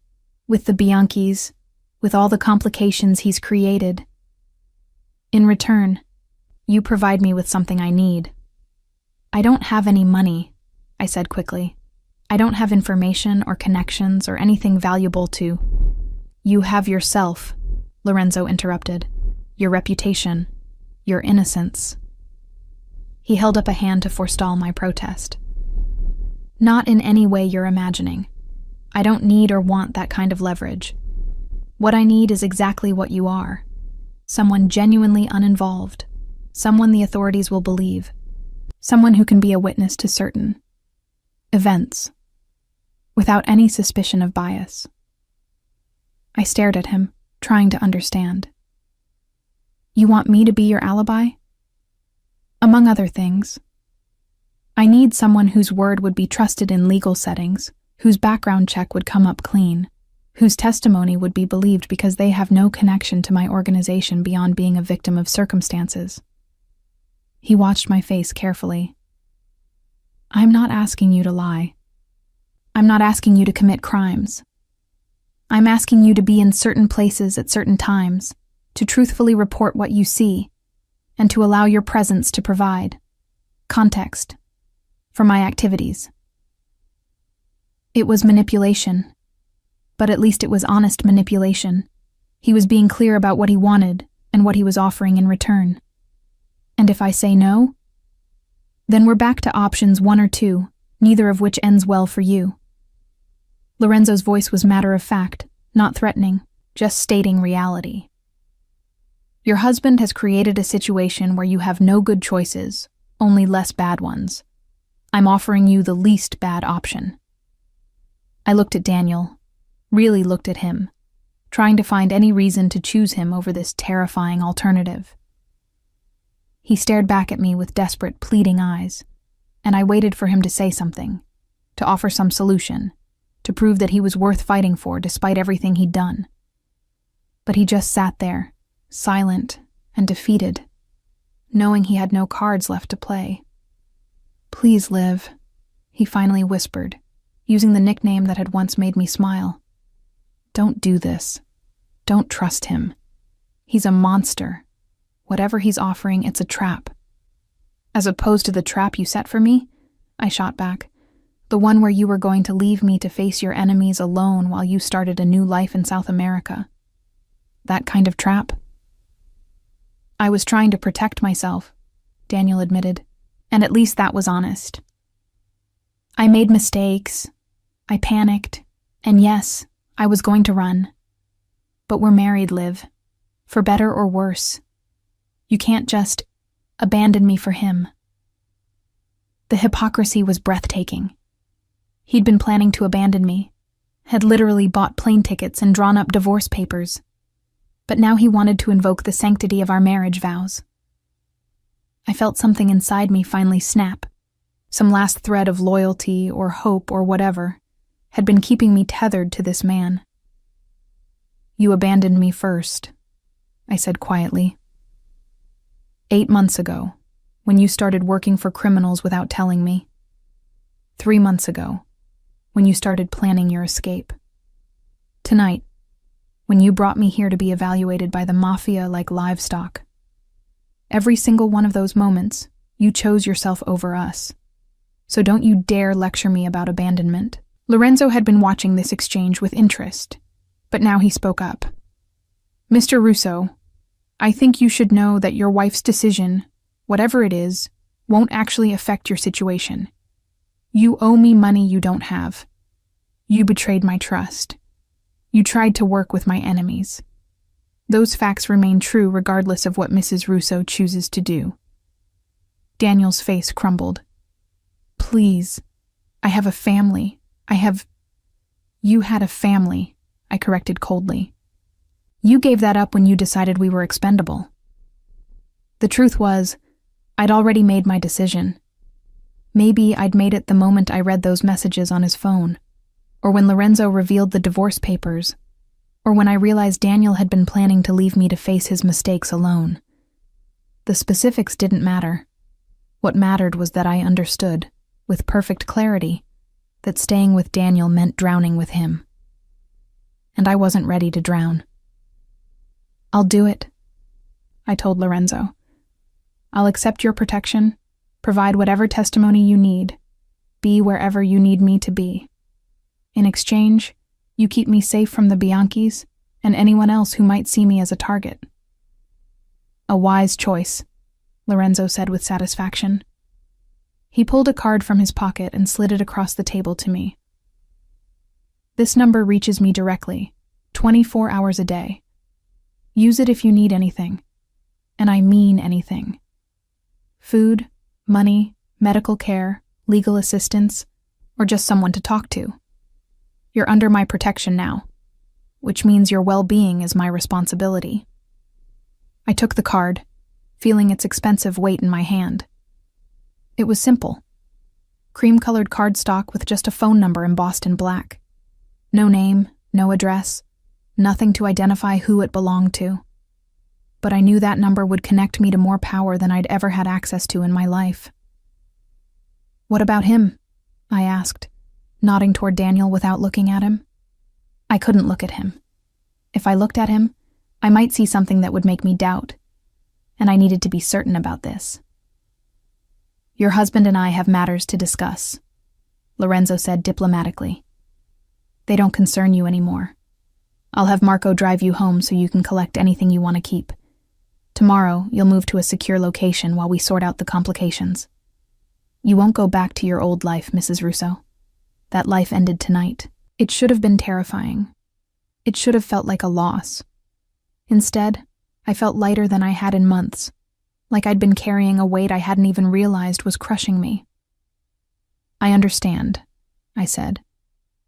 with the Bianchis, with all the complications he's created. In return, you provide me with something I need. I don't have any money, I said quickly. I don't have information or connections or anything valuable to. You have yourself, Lorenzo interrupted. Your reputation, your innocence. He held up a hand to forestall my protest. Not in any way you're imagining. I don't need or want that kind of leverage. What I need is exactly what you are. Someone genuinely uninvolved. Someone the authorities will believe. Someone who can be a witness to certain events, without any suspicion of bias. I stared at him, trying to understand. You want me to be your alibi? Among other things. I need someone whose word would be trusted in legal settings, whose background check would come up clean, whose testimony would be believed because they have no connection to my organization beyond being a victim of circumstances. He watched my face carefully. I'm not asking you to lie. I'm not asking you to commit crimes. I'm asking you to be in certain places at certain times, to truthfully report what you see, and to allow your presence to provide context for my activities. It was manipulation, but at least it was honest manipulation. He was being clear about what he wanted and what he was offering in return. And if I say no, then we're back to options 1 or 2, neither of which ends well for you. Lorenzo's voice was matter of fact, not threatening, just stating reality. Your husband has created a situation where you have no good choices, only less bad ones. I'm offering you the least bad option. I looked at Daniel, really looked at him, trying to find any reason to choose him over this terrifying alternative. He stared back at me with desperate, pleading eyes, and I waited for him to say something, to offer some solution, to prove that he was worth fighting for despite everything he'd done. But he just sat there, silent and defeated, knowing he had no cards left to play. Please, Liv, he finally whispered, using the nickname that had once made me smile. Don't do this. Don't trust him. He's a monster. Whatever he's offering, it's a trap. As opposed to the trap you set for me, I shot back. The one where you were going to leave me to face your enemies alone while you started a new life in South America. That kind of trap? I was trying to protect myself, Daniel admitted, and at least that was honest. I made mistakes. I panicked. And yes, I was going to run. But we're married, Liv. For better or worse. You can't just abandon me for him. The hypocrisy was breathtaking. He'd been planning to abandon me, had literally bought plane tickets and drawn up divorce papers. But now he wanted to invoke the sanctity of our marriage vows. I felt something inside me finally snap. Some last thread of loyalty or hope or whatever had been keeping me tethered to this man. You abandoned me first, I said quietly. 8 months ago, when you started working for criminals without telling me. 3 months ago, when you started planning your escape. Tonight, when you brought me here to be evaluated by the Mafia like livestock. Every single one of those moments, you chose yourself over us. So don't you dare lecture me about abandonment. Lorenzo had been watching this exchange with interest, but now he spoke up. Mr. Russo, I think you should know that your wife's decision, whatever it is, won't actually affect your situation. You owe me money you don't have. You betrayed my trust. You tried to work with my enemies. Those facts remain true regardless of what Mrs. Russo chooses to do. Daniel's face crumbled. Please, I have a family. You had a family, I corrected coldly. You gave that up when you decided we were expendable. The truth was, I'd already made my decision. Maybe I'd made it the moment I read those messages on his phone, or when Lorenzo revealed the divorce papers, or when I realized Daniel had been planning to leave me to face his mistakes alone. The specifics didn't matter. What mattered was that I understood, with perfect clarity, that staying with Daniel meant drowning with him. And I wasn't ready to drown. I'll do it, I told Lorenzo. I'll accept your protection, provide whatever testimony you need, be wherever you need me to be. In exchange, you keep me safe from the Bianchis and anyone else who might see me as a target. A wise choice, Lorenzo said with satisfaction. He pulled a card from his pocket and slid it across the table to me. This number reaches me directly, 24 hours a day. Use it if you need anything. And I mean anything. Food, money, medical care, legal assistance, or just someone to talk to. You're under my protection now, which means your well-being is my responsibility. I took the card, feeling its expensive weight in my hand. It was simple. Cream-colored cardstock with just a phone number embossed in black. No name, no address, nothing to identify who it belonged to. But I knew that number would connect me to more power than I'd ever had access to in my life. What about him? I asked, nodding toward Daniel without looking at him. I couldn't look at him. If I looked at him, I might see something that would make me doubt, and I needed to be certain about this. Your husband and I have matters to discuss, Lorenzo said diplomatically. They don't concern you anymore. I'll have Marco drive you home so you can collect anything you want to keep. Tomorrow, you'll move to a secure location while we sort out the complications. You won't go back to your old life, Mrs. Russo. That life ended tonight. It should have been terrifying. It should have felt like a loss. Instead, I felt lighter than I had in months, like I'd been carrying a weight I hadn't even realized was crushing me. I understand, I said.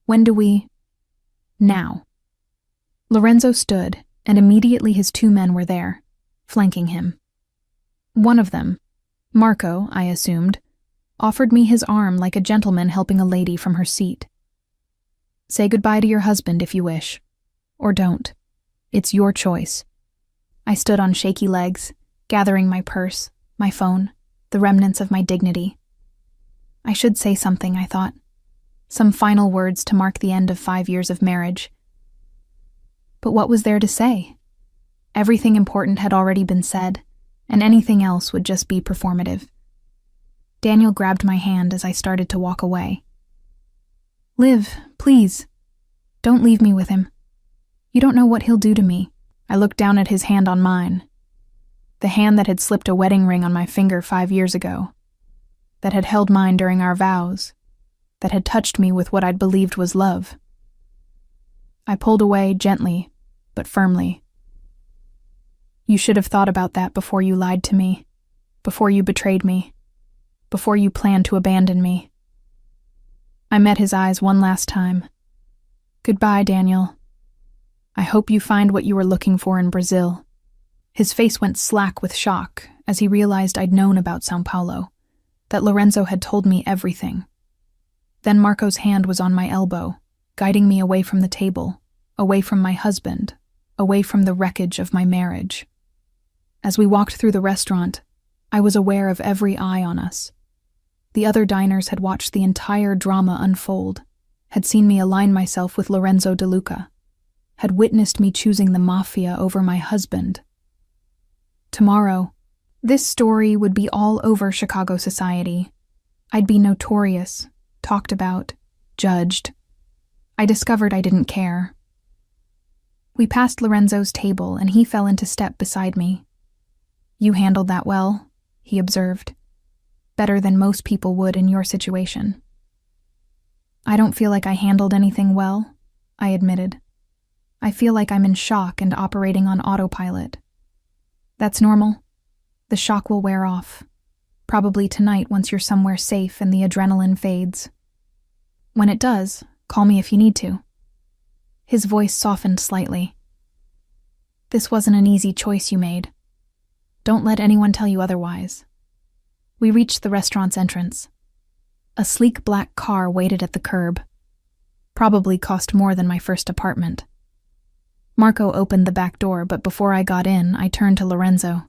When do we? Now. Lorenzo stood, and immediately his 2 men were there, flanking him. One of them, Marco, I assumed, offered me his arm like a gentleman helping a lady from her seat. Say goodbye to your husband if you wish, or don't. It's your choice. I stood on shaky legs, gathering my purse, my phone, the remnants of my dignity. I should say something, I thought. Some final words to mark the end of 5 years of marriage. But what was there to say? Everything important had already been said, and anything else would just be performative. Daniel grabbed my hand as I started to walk away. Liv, please. Don't leave me with him. You don't know what he'll do to me. I looked down at his hand on mine. The hand that had slipped a wedding ring on my finger 5 years ago. That had held mine during our vows. That had touched me with what I'd believed was love. I pulled away gently, but firmly. You should have thought about that before you lied to me, before you betrayed me, before you planned to abandon me. I met his eyes one last time. Goodbye, Daniel. I hope you find what you were looking for in Brazil. His face went slack with shock as he realized I'd known about São Paulo, that Lorenzo had told me everything. Then Marco's hand was on my elbow, guiding me away from the table, away from my husband, away from the wreckage of my marriage. As we walked through the restaurant, I was aware of every eye on us. The other diners had watched the entire drama unfold, had seen me align myself with Lorenzo De Luca, had witnessed me choosing the Mafia over my husband. Tomorrow, this story would be all over Chicago society. I'd be notorious, talked about, judged. I discovered I didn't care. We passed Lorenzo's table and he fell into step beside me. "You handled that well," he observed. "Better than most people would in your situation." "I don't feel like I handled anything well," I admitted. "I feel like I'm in shock and operating on autopilot." "That's normal. The shock will wear off. Probably tonight once you're somewhere safe and the adrenaline fades. When it does, call me if you need to." His voice softened slightly. "This wasn't an easy choice you made. Don't let anyone tell you otherwise." We reached the restaurant's entrance. A sleek black car waited at the curb. Probably cost more than my first apartment. Marco opened the back door, but before I got in, I turned to Lorenzo.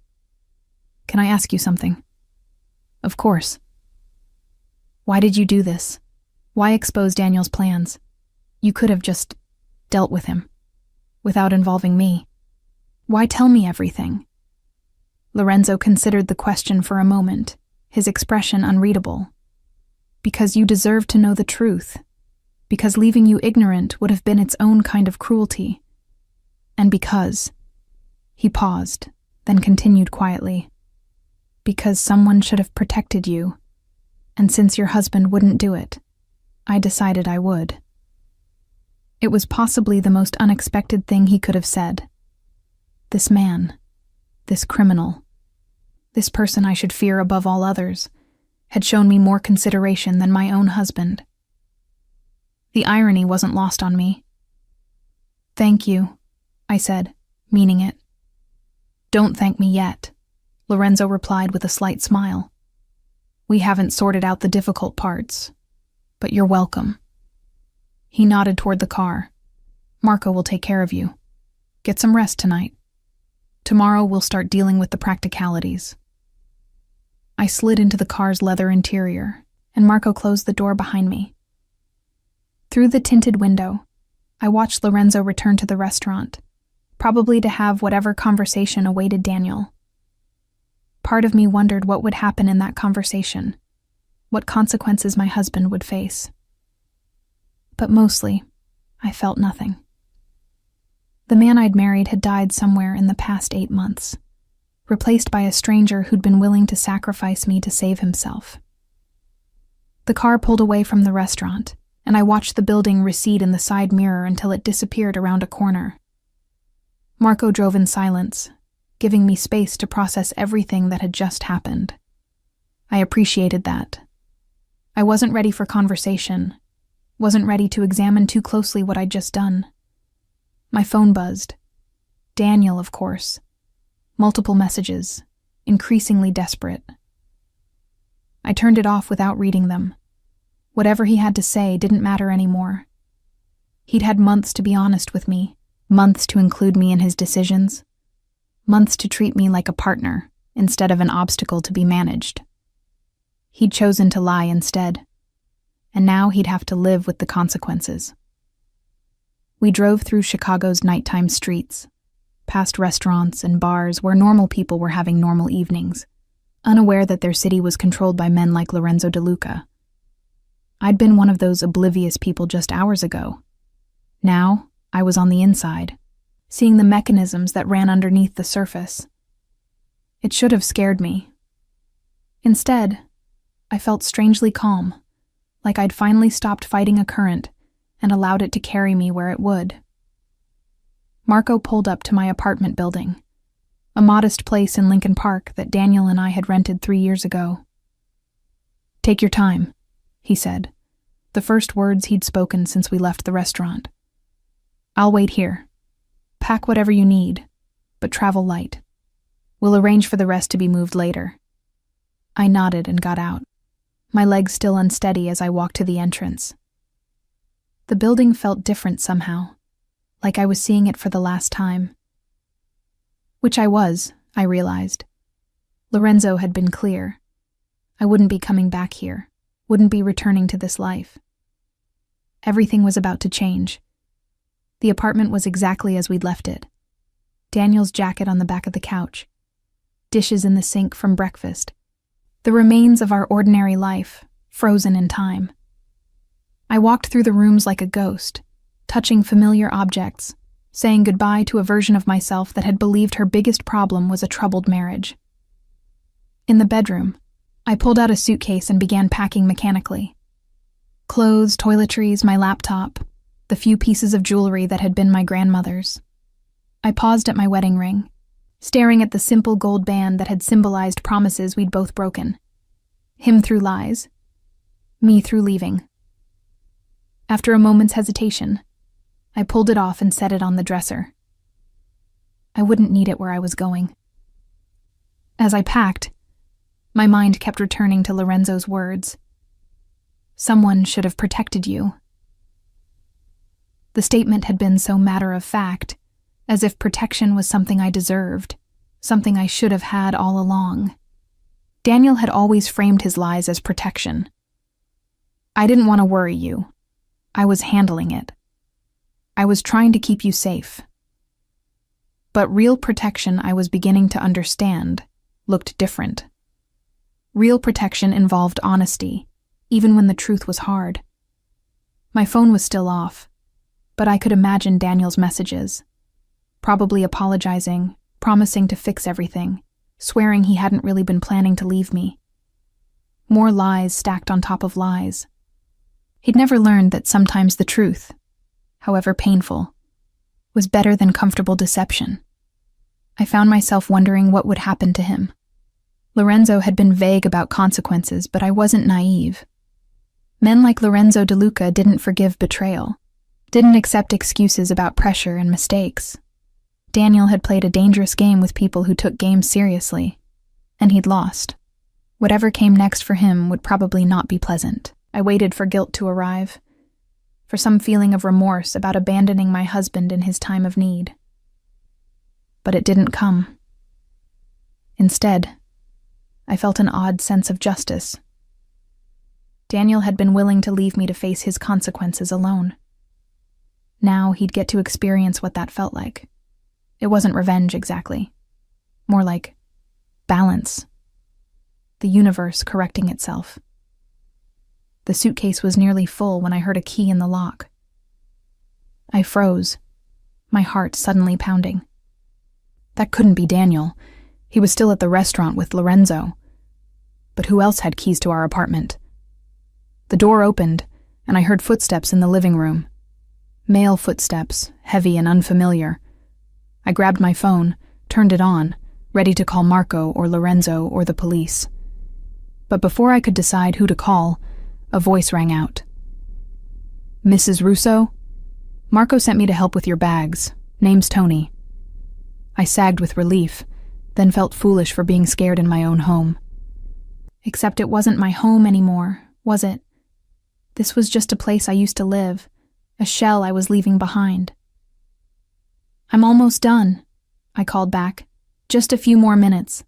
"Can I ask you something?" "Of course." "Why did you do this? Why expose Daniel's plans? You could have just dealt with him, without involving me. Why tell me everything?" Lorenzo considered the question for a moment, his expression unreadable. "Because you deserve to know the truth. Because leaving you ignorant would have been its own kind of cruelty. And because..." He paused, then continued quietly. "Because someone should have protected you. And since your husband wouldn't do it, I decided I would." It was possibly the most unexpected thing he could have said. This man, this criminal, this person I should fear above all others, had shown me more consideration than my own husband. The irony wasn't lost on me. "Thank you," I said, meaning it. "Don't thank me yet," Lorenzo replied with a slight smile. "We haven't sorted out the difficult parts, but you're welcome." He nodded toward the car. "Marco will take care of you. Get some rest tonight. Tomorrow we'll start dealing with the practicalities." I slid into the car's leather interior, and Marco closed the door behind me. Through the tinted window, I watched Lorenzo return to the restaurant, probably to have whatever conversation awaited Daniel. Part of me wondered what would happen in that conversation, what consequences my husband would face. But mostly, I felt nothing. The man I'd married had died somewhere in the past 8 months, replaced by a stranger who'd been willing to sacrifice me to save himself. The car pulled away from the restaurant, and I watched the building recede in the side mirror until it disappeared around a corner. Marco drove in silence, giving me space to process everything that had just happened. I appreciated that. I wasn't ready for conversation, wasn't ready to examine too closely what I'd just done. My phone buzzed. Daniel, of course. Multiple messages, increasingly desperate. I turned it off without reading them. Whatever he had to say didn't matter anymore. He'd had months to be honest with me, months to include me in his decisions, months to treat me like a partner instead of an obstacle to be managed. He'd chosen to lie instead, and now he'd have to live with the consequences. We drove through Chicago's nighttime streets, past restaurants and bars where normal people were having normal evenings, unaware that their city was controlled by men like Lorenzo De Luca. I'd been one of those oblivious people just hours ago. Now, I was on the inside, seeing the mechanisms that ran underneath the surface. It should have scared me. Instead, I felt strangely calm, like I'd finally stopped fighting a current and allowed it to carry me where it would. Marco pulled up to my apartment building, a modest place in Lincoln Park that Daniel and I had rented 3 years ago. "Take your time," he said, the first words he'd spoken since we left the restaurant. "I'll wait here. Pack whatever you need, but travel light. We'll arrange for the rest to be moved later." I nodded and got out, my legs still unsteady as I walked to the entrance. The building felt different somehow, like I was seeing it for the last time. Which I was, I realized. Lorenzo had been clear. I wouldn't be coming back here, wouldn't be returning to this life. Everything was about to change. The apartment was exactly as we'd left it. Daniel's jacket on the back of the couch. Dishes in the sink from breakfast. The remains of our ordinary life, frozen in time. I walked through the rooms like a ghost, touching familiar objects, saying goodbye to a version of myself that had believed her biggest problem was a troubled marriage. In the bedroom, I pulled out a suitcase and began packing mechanically. Clothes, toiletries, my laptop, the few pieces of jewelry that had been my grandmother's. I paused at my wedding ring, staring at the simple gold band that had symbolized promises we'd both broken. Him through lies, me through leaving. After a moment's hesitation, I pulled it off and set it on the dresser. I wouldn't need it where I was going. As I packed, my mind kept returning to Lorenzo's words. Someone should have protected you. The statement had been so matter-of-fact, as if protection was something I deserved, something I should have had all along. Daniel had always framed his lies as protection. I didn't want to worry you. I was handling it. I was trying to keep you safe. But real protection, I was beginning to understand, looked different. Real protection involved honesty, even when the truth was hard. My phone was still off, but I could imagine Daniel's messages. Probably apologizing, promising to fix everything, swearing he hadn't really been planning to leave me. More lies stacked on top of lies. He'd never learned that sometimes the truth, however painful, was better than comfortable deception. I found myself wondering what would happen to him. Lorenzo had been vague about consequences, but I wasn't naive. Men like Lorenzo De Luca didn't forgive betrayal, didn't accept excuses about pressure and mistakes. Daniel had played a dangerous game with people who took games seriously, and he'd lost. Whatever came next for him would probably not be pleasant. I waited for guilt to arrive, for some feeling of remorse about abandoning my husband in his time of need. But it didn't come. Instead, I felt an odd sense of justice. Daniel had been willing to leave me to face his consequences alone. Now he'd get to experience what that felt like. It wasn't revenge exactly. More like balance. The universe correcting itself. The suitcase was nearly full when I heard a key in the lock. I froze, my heart suddenly pounding. That couldn't be Daniel. He was still at the restaurant with Lorenzo. But who else had keys to our apartment? The door opened, and I heard footsteps in the living room. Male footsteps, heavy and unfamiliar. I grabbed my phone, turned it on, ready to call Marco or Lorenzo or the police. But before I could decide who to call, a voice rang out. "Mrs. Russo? Marco sent me to help with your bags. Name's Tony." I sagged with relief, then felt foolish for being scared in my own home. Except it wasn't my home anymore, was it? This was just a place I used to live, a shell I was leaving behind. "I'm almost done," I called back. "Just a few more minutes."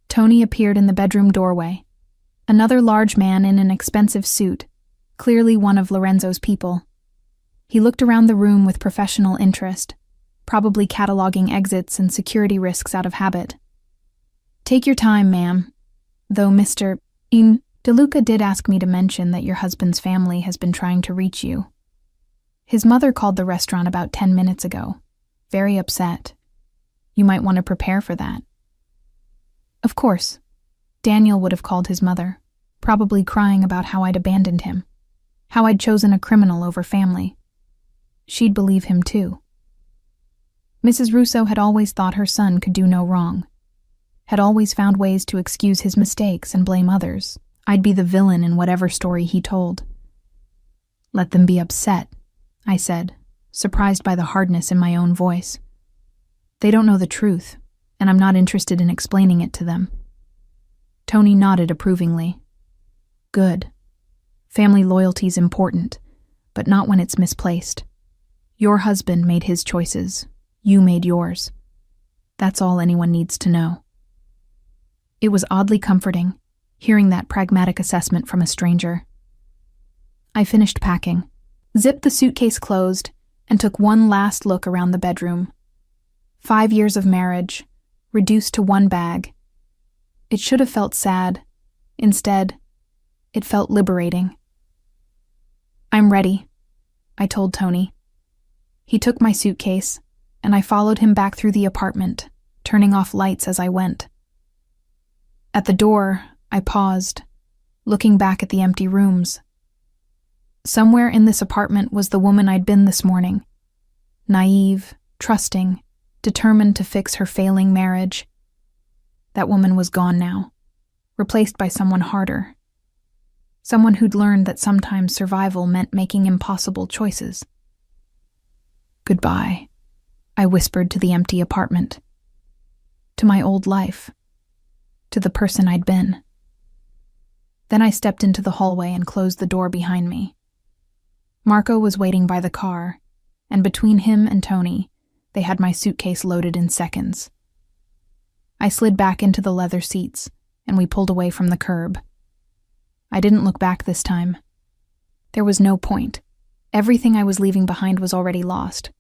Tony appeared in the bedroom doorway. Another large man in an expensive suit, clearly one of Lorenzo's people. He looked around the room with professional interest, probably cataloging exits and security risks out of habit. "Take your time, ma'am. Though Mr. De Luca did ask me to mention that your husband's family has been trying to reach you. His mother called the restaurant about 10 minutes ago, very upset. You might want to prepare for that." Of course. Daniel would have called his mother, probably crying about how I'd abandoned him, how I'd chosen a criminal over family. She'd believe him too. Mrs. Russo had always thought her son could do no wrong, had always found ways to excuse his mistakes and blame others. I'd be the villain in whatever story he told. "Let them be upset," I said, surprised by the hardness in my own voice. "They don't know the truth, and I'm not interested in explaining it to them." Tony nodded approvingly. "Good. Family loyalty's important, but not when it's misplaced. Your husband made his choices. You made yours. That's all anyone needs to know." It was oddly comforting, hearing that pragmatic assessment from a stranger. I finished packing, zipped the suitcase closed, and took one last look around the bedroom. 5 years of marriage, reduced to one bag. It should have felt sad. Instead, it felt liberating. "I'm ready," I told Tony. He took my suitcase, and I followed him back through the apartment, turning off lights as I went. At the door, I paused, looking back at the empty rooms. Somewhere in this apartment was the woman I'd been this morning. Naive, trusting, determined to fix her failing marriage. That woman was gone now, replaced by someone harder. Someone who'd learned that sometimes survival meant making impossible choices. "Goodbye," I whispered to the empty apartment. To my old life. To the person I'd been. Then I stepped into the hallway and closed the door behind me. Marco was waiting by the car, and between him and Tony, they had my suitcase loaded in seconds. I slid back into the leather seats, and we pulled away from the curb. I didn't look back this time. There was no point. Everything I was leaving behind was already lost.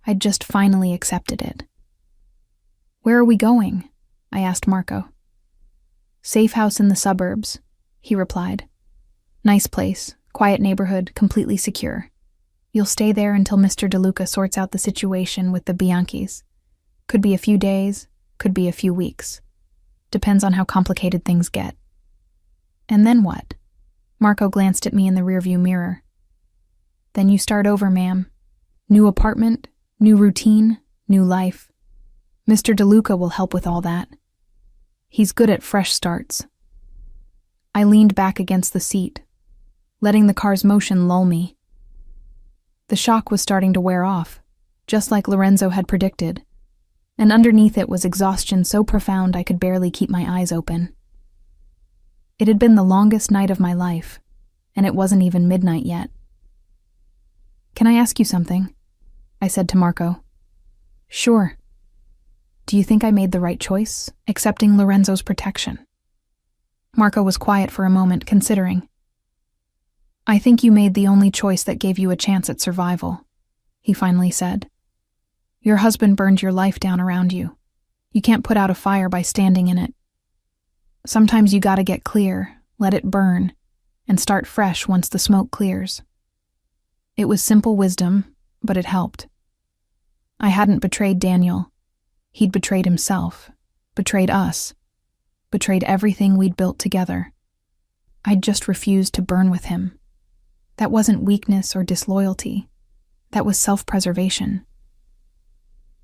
I'd just finally accepted it. "Where are we going?" I asked Marco. "Safe house in the suburbs," he replied. "Nice place, quiet neighborhood, completely secure. You'll stay there until Mr. DeLuca sorts out the situation with the Bianchis. Could be a few days, could be a few weeks. Depends on how complicated things get." "And then what?" Marco glanced at me in the rearview mirror. "Then you start over, ma'am. New apartment, new routine, new life. Mr. DeLuca will help with all that. He's good at fresh starts." I leaned back against the seat, letting the car's motion lull me. The shock was starting to wear off, just like Lorenzo had predicted, and underneath it was exhaustion so profound I could barely keep my eyes open. It had been the longest night of my life, and it wasn't even midnight yet. "Can I ask you something?" I said to Marco. "Sure." "Do you think I made the right choice, accepting Lorenzo's protection?" Marco was quiet for a moment, considering. "I think you made the only choice that gave you a chance at survival," he finally said. "Your husband burned your life down around you. You can't put out a fire by standing in it. Sometimes you gotta get clear, let it burn, and start fresh once the smoke clears." It was simple wisdom, but it helped. I hadn't betrayed Daniel. He'd betrayed himself, betrayed us, betrayed everything we'd built together. I'd just refused to burn with him. That wasn't weakness or disloyalty. That was self-preservation.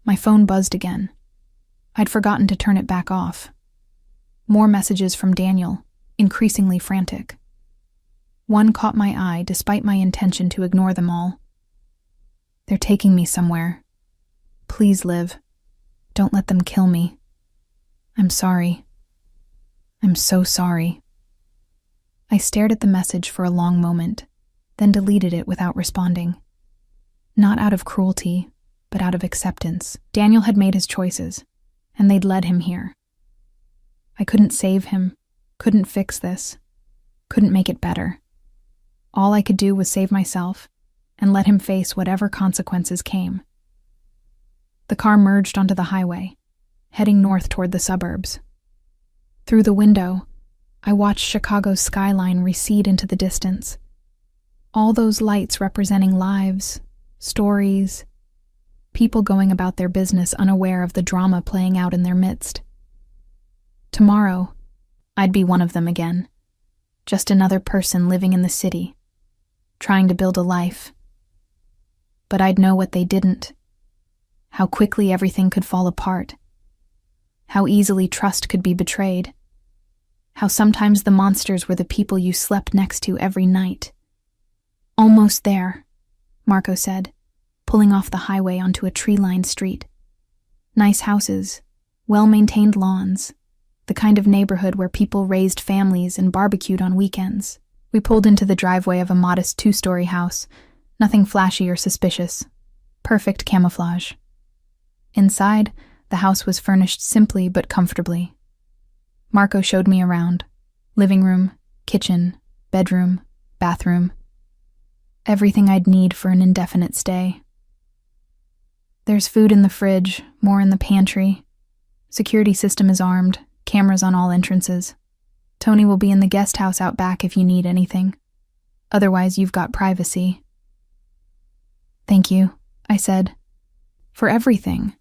My phone buzzed again. I'd forgotten to turn it back off. More messages from Daniel, increasingly frantic. One caught my eye despite my intention to ignore them all. "They're taking me somewhere. Please, Liv. Don't let them kill me. I'm sorry. I'm so sorry." I stared at the message for a long moment, then deleted it without responding. Not out of cruelty, but out of acceptance. Daniel had made his choices, and they'd led him here. I couldn't save him, couldn't fix this, couldn't make it better. All I could do was save myself and let him face whatever consequences came. The car merged onto the highway, heading north toward the suburbs. Through the window, I watched Chicago's skyline recede into the distance. All those lights representing lives, stories, people going about their business unaware of the drama playing out in their midst. Tomorrow, I'd be one of them again. Just another person living in the city, trying to build a life. But I'd know what they didn't. How quickly everything could fall apart. How easily trust could be betrayed. How sometimes the monsters were the people you slept next to every night. "Almost there," Marco said, pulling off the highway onto a tree-lined street. Nice houses, well-maintained lawns, the kind of neighborhood where people raised families and barbecued on weekends. We pulled into the driveway of a modest 2-story house, nothing flashy or suspicious. Perfect camouflage. Inside, the house was furnished simply but comfortably. Marco showed me around. Living room, kitchen, bedroom, bathroom. Everything I'd need for an indefinite stay. There's food in the fridge, more in the pantry. Security system is armed, cameras on all entrances. Tony will be in the guest house out back if you need anything. Otherwise, you've got privacy. Thank you, I said. For everything.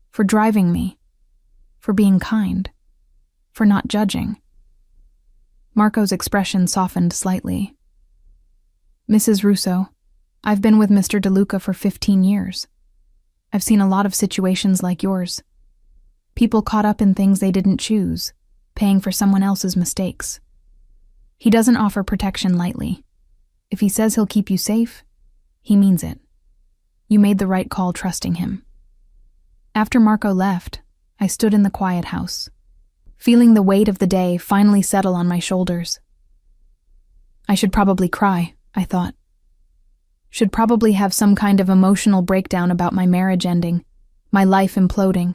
For driving me. For being kind. For not judging. Marco's expression softened slightly. Mrs. Russo, I've been with Mr. DeLuca for 15 years. I've seen a lot of situations like yours. People caught up in things they didn't choose, paying for someone else's mistakes. He doesn't offer protection lightly. If he says he'll keep you safe, he means it. You made the right call trusting him. After Marco left, I stood in the quiet house, feeling the weight of the day finally settle on my shoulders. I should probably cry, I thought. Should probably have some kind of emotional breakdown about my marriage ending, my life imploding,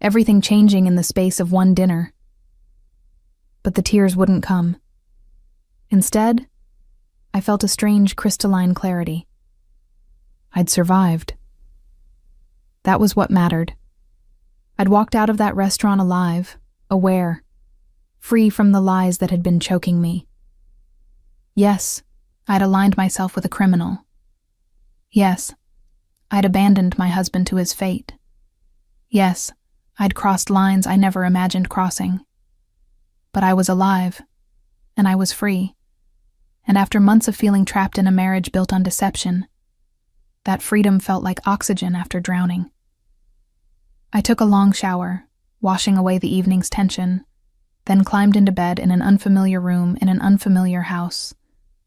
everything changing in the space of one dinner. But the tears wouldn't come. Instead, I felt a strange crystalline clarity. I'd survived. That was what mattered. I'd walked out of that restaurant alive, aware, free from the lies that had been choking me. Yes, I'd aligned myself with a criminal. Yes, I'd abandoned my husband to his fate. Yes, I'd crossed lines I never imagined crossing. But I was alive, and I was free. And after months of feeling trapped in a marriage built on deception, that freedom felt like oxygen after drowning. I took a long shower, washing away the evening's tension, then climbed into bed in an unfamiliar room in an unfamiliar house,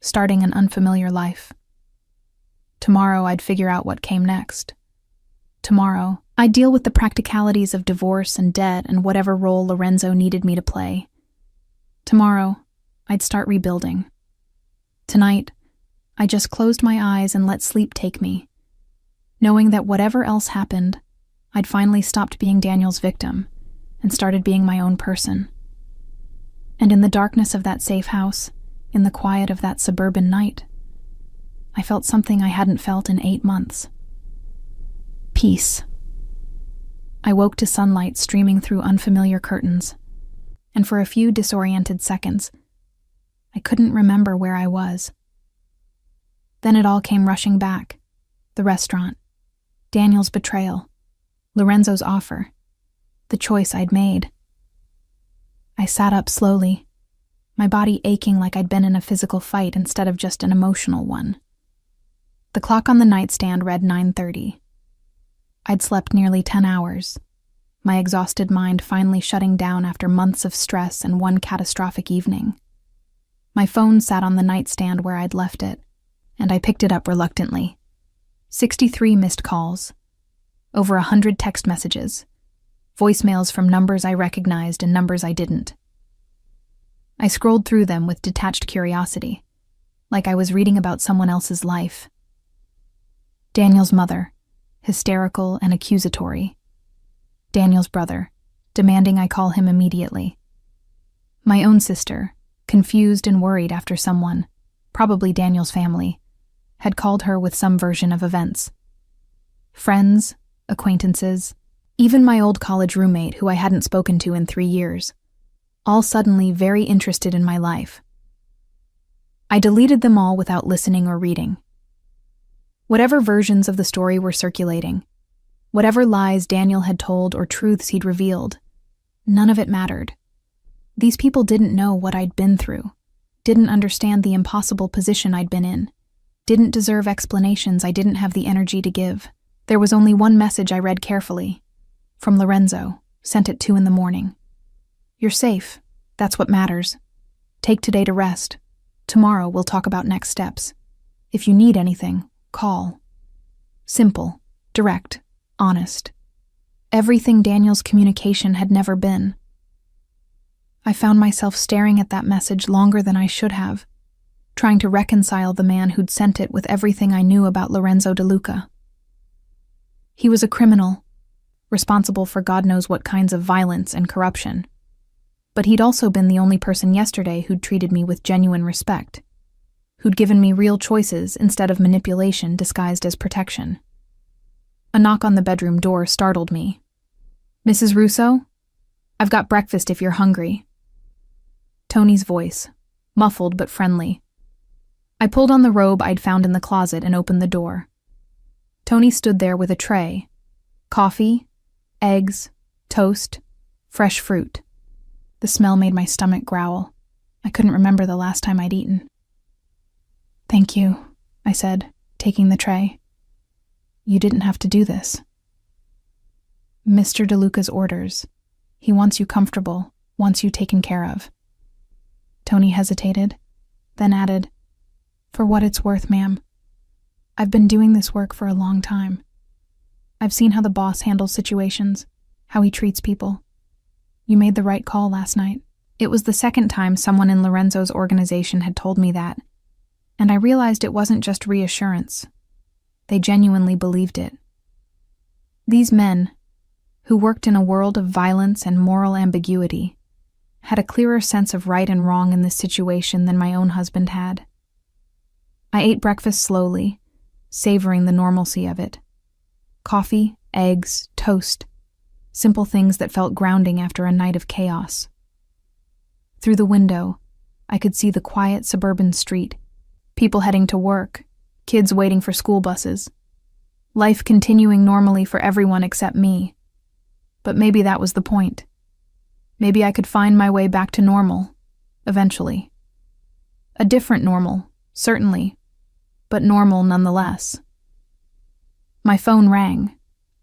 starting an unfamiliar life. Tomorrow I'd figure out what came next. Tomorrow, I'd deal with the practicalities of divorce and debt and whatever role Lorenzo needed me to play. Tomorrow, I'd start rebuilding. Tonight, I just closed my eyes and let sleep take me, knowing that whatever else happened, I'd finally stopped being Daniel's victim and started being my own person. And in the darkness of that safe house, in the quiet of that suburban night, I felt something I hadn't felt in 8 months. Peace. I woke to sunlight streaming through unfamiliar curtains, and for a few disoriented seconds, I couldn't remember where I was. Then it all came rushing back. The restaurant, Daniel's betrayal, Lorenzo's offer, the choice I'd made. I sat up slowly, my body aching like I'd been in a physical fight instead of just an emotional one. The clock on the nightstand read 9:30. I'd slept nearly 10 hours, my exhausted mind finally shutting down after months of stress and one catastrophic evening. My phone sat on the nightstand where I'd left it, and I picked it up reluctantly. 63 missed calls, over 100 text messages, voicemails from numbers I recognized and numbers I didn't. I scrolled through them with detached curiosity, like I was reading about someone else's life. Daniel's mother, hysterical and accusatory. Daniel's brother, demanding I call him immediately. My own sister, confused and worried after someone, probably Daniel's family, had called her with some version of events. Friends, acquaintances, even my old college roommate who I hadn't spoken to in 3 years, all suddenly very interested in my life. I deleted them all without listening or reading. Whatever versions of the story were circulating, whatever lies Daniel had told or truths he'd revealed, none of it mattered. These people didn't know what I'd been through, didn't understand the impossible position I'd been in, didn't deserve explanations I didn't have the energy to give. There was only one message I read carefully, from Lorenzo, sent at 2 a.m. You're safe. That's what matters. Take today to rest. Tomorrow we'll talk about next steps. If you need anything, call. Simple, direct, honest. Everything Daniel's communication had never been. I found myself staring at that message longer than I should have, trying to reconcile the man who'd sent it with everything I knew about Lorenzo DeLuca. He was a criminal, responsible for God knows what kinds of violence and corruption. But he'd also been the only person yesterday who'd treated me with genuine respect, who'd given me real choices instead of manipulation disguised as protection. A knock on the bedroom door startled me. "Mrs. Russo? I've got breakfast if you're hungry." Tony's voice, muffled but friendly. I pulled on the robe I'd found in the closet and opened the door. Tony stood there with a tray. Coffee, eggs, toast, fresh fruit. The smell made my stomach growl. I couldn't remember the last time I'd eaten. "Thank you," I said, taking the tray. "You didn't have to do this." "Mr. DeLuca's orders. He wants you comfortable, wants you taken care of." Tony hesitated, then added, "For what it's worth, ma'am. I've been doing this work for a long time. I've seen how the boss handles situations, how he treats people. You made the right call last night." It was the second time someone in Lorenzo's organization had told me that, and I realized it wasn't just reassurance. They genuinely believed it. These men, who worked in a world of violence and moral ambiguity, had a clearer sense of right and wrong in this situation than my own husband had. I ate breakfast slowly, savoring the normalcy of it. Coffee, eggs, toast, simple things that felt grounding after a night of chaos. Through the window, I could see the quiet suburban street, people heading to work, kids waiting for school buses. Life continuing normally for everyone except me. But maybe that was the point. Maybe I could find my way back to normal, eventually. A different normal, certainly, but normal nonetheless. My phone rang,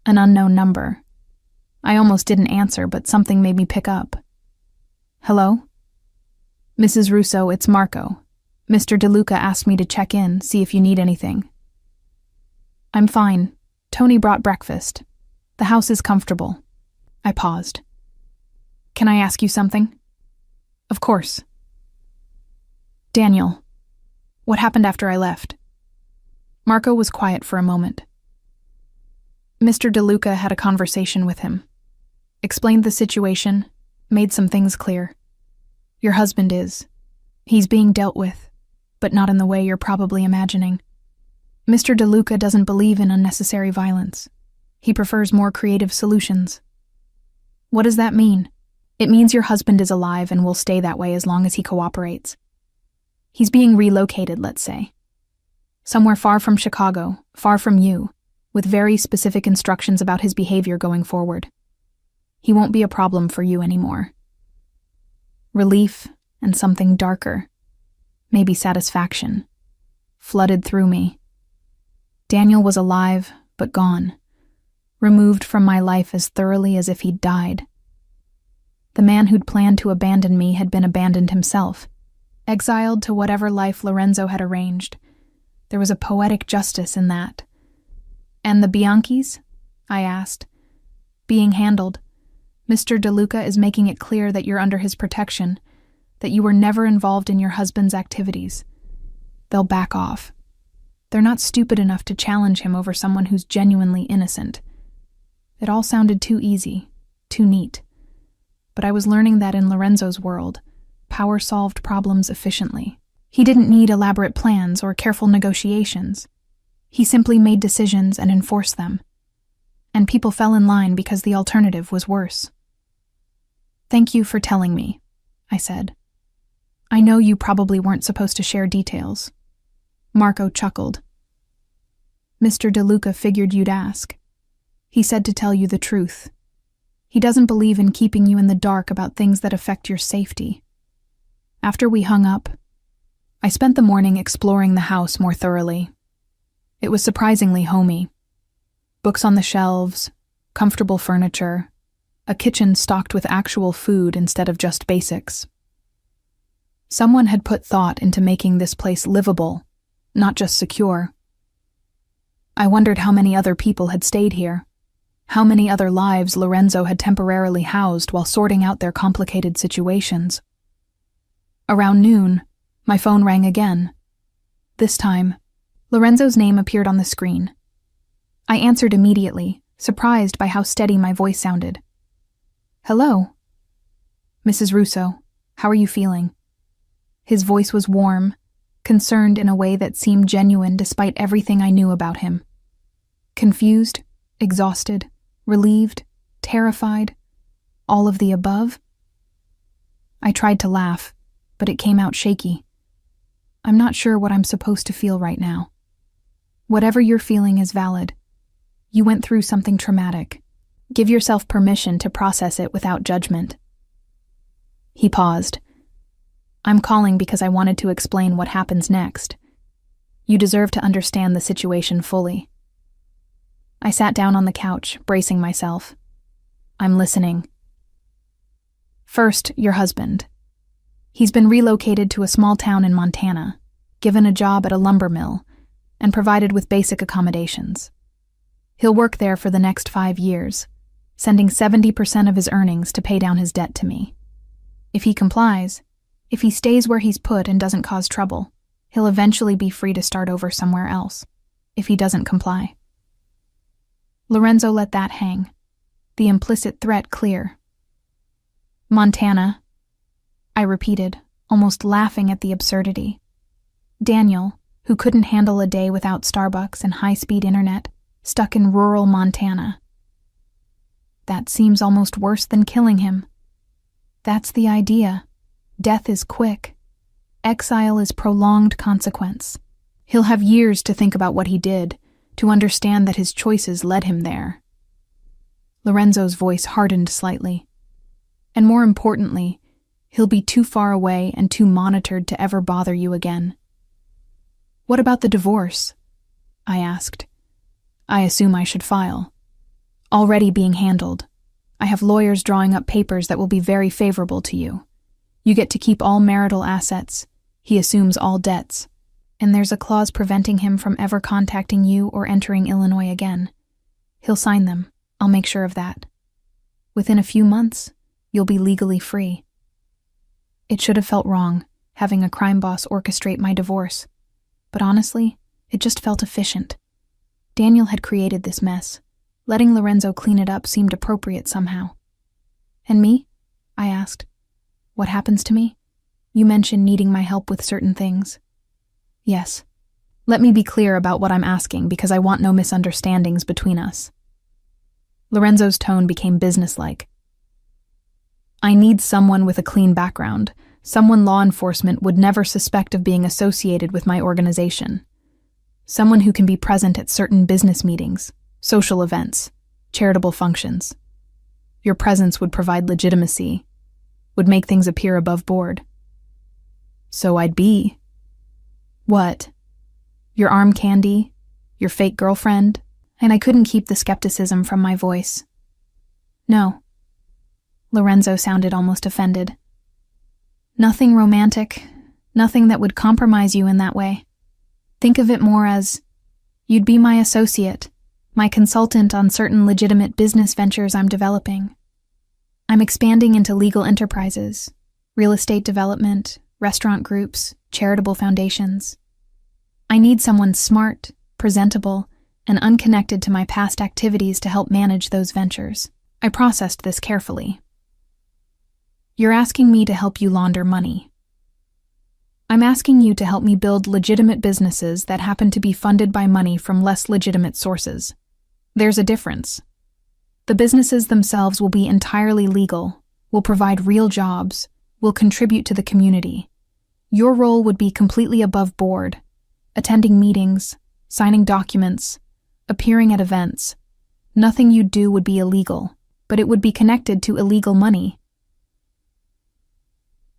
an unknown number. I almost didn't answer, but something made me pick up. "Hello?" "Mrs. Russo, it's Marco. Mr. DeLuca asked me to check in, see if you need anything." "I'm fine. Tony brought breakfast. The house is comfortable." I paused. "Can I ask you something?" "Of course." "Daniel, what happened after I left?" Marco was quiet for a moment. Mr. DeLuca had a conversation with him. Explained the situation, made some things clear. Your husband is. He's being dealt with, but not in the way you're probably imagining. Mr. DeLuca doesn't believe in unnecessary violence. He prefers more creative solutions. What does that mean? It means your husband is alive and will stay that way as long as he cooperates. He's being relocated, let's say. Somewhere far from Chicago, far from you, with very specific instructions about his behavior going forward. He won't be a problem for you anymore. Relief and something darker, maybe satisfaction, flooded through me. Daniel was alive, but gone, removed from my life as thoroughly as if he'd died. The man who'd planned to abandon me had been abandoned himself, exiled to whatever life Lorenzo had arranged. There was a poetic justice in that. "And the Bianchis?" I asked. "Being handled. Mr. DeLuca is making it clear that you're under his protection, that you were never involved in your husband's activities. They'll back off. They're not stupid enough to challenge him over someone who's genuinely innocent." It all sounded too easy, too neat. But I was learning that in Lorenzo's world, power solved problems efficiently. He didn't need elaborate plans or careful negotiations. He simply made decisions and enforced them. And people fell in line because the alternative was worse. "Thank you for telling me," I said. "I know you probably weren't supposed to share details." Marco chuckled. "Mr. DeLuca figured you'd ask. He said to tell you the truth. He doesn't believe in keeping you in the dark about things that affect your safety." After we hung up, I spent the morning exploring the house more thoroughly. It was surprisingly homey. Books on the shelves, comfortable furniture, a kitchen stocked with actual food instead of just basics. Someone had put thought into making this place livable, not just secure. I wondered how many other people had stayed here, how many other lives Lorenzo had temporarily housed while sorting out their complicated situations. Around noon, my phone rang again. This time, Lorenzo's name appeared on the screen. I answered immediately, surprised by how steady my voice sounded. "Hello?" Mrs. Russo, how are you feeling?" His voice was warm, concerned in a way that seemed genuine despite everything I knew about him. Confused, exhausted, relieved, terrified, all of the above? I tried to laugh, but it came out shaky. "I'm not sure what I'm supposed to feel right now. Whatever you're feeling is valid. You went through something traumatic. Give yourself permission to process it without judgment." He paused. "I'm calling because I wanted to explain what happens next. You deserve to understand the situation fully." I sat down on the couch, bracing myself. "I'm listening." "First, your husband. He's been relocated to a small town in Montana, given a job at a lumber mill, and provided with basic accommodations. He'll work there for the next 5 years, sending 70% of his earnings to pay down his debt to me. If he complies, if he stays where he's put and doesn't cause trouble, he'll eventually be free to start over somewhere else, if he doesn't comply." Lorenzo let that hang, the implicit threat clear. "Montana," I repeated, almost laughing at the absurdity. Daniel, who couldn't handle a day without Starbucks and high-speed internet, stuck in rural Montana. That seems almost worse than killing him. That's the idea. Death is quick. Exile is prolonged consequence. He'll have years to think about what he did, to understand that his choices led him there. Lorenzo's voice hardened slightly. And more importantly, he'll be too far away and too monitored to ever bother you again. "What about the divorce?" I asked. "I assume I should file." "Already being handled. I have lawyers drawing up papers that will be very favorable to you. You get to keep all marital assets. He assumes all debts. And there's a clause preventing him from ever contacting you or entering Illinois again. He'll sign them. I'll make sure of that. Within a few months, you'll be legally free." It should have felt wrong, having a crime boss orchestrate my divorce. But honestly, it just felt efficient. Daniel had created this mess. Letting Lorenzo clean it up seemed appropriate somehow. "And me?" I asked. "What happens to me? You mentioned needing my help with certain things." "Yes. Let me be clear about what I'm asking because I want no misunderstandings between us." Lorenzo's tone became businesslike. "I need someone with a clean background, someone law enforcement would never suspect of being associated with my organization. Someone who can be present at certain business meetings, social events, charitable functions. Your presence would provide legitimacy, would make things appear above board." "So I'd be." "What? Your arm candy? Your fake girlfriend?" And I couldn't keep the skepticism from my voice. "No." Lorenzo sounded almost offended. "Nothing romantic, nothing that would compromise you in that way. Think of it more as, you'd be my associate, my consultant on certain legitimate business ventures I'm developing. I'm expanding into legal enterprises, real estate development, restaurant groups, charitable foundations. I need someone smart, presentable, and unconnected to my past activities to help manage those ventures." I processed this carefully. "You're asking me to help you launder money. I'm asking you to help me build legitimate businesses that happen to be funded by money from less legitimate sources. There's a difference. The businesses themselves will be entirely legal, will provide real jobs, will contribute to the community. Your role would be completely above board, attending meetings, signing documents, appearing at events. Nothing you'd do would be illegal, but it would be connected to illegal money."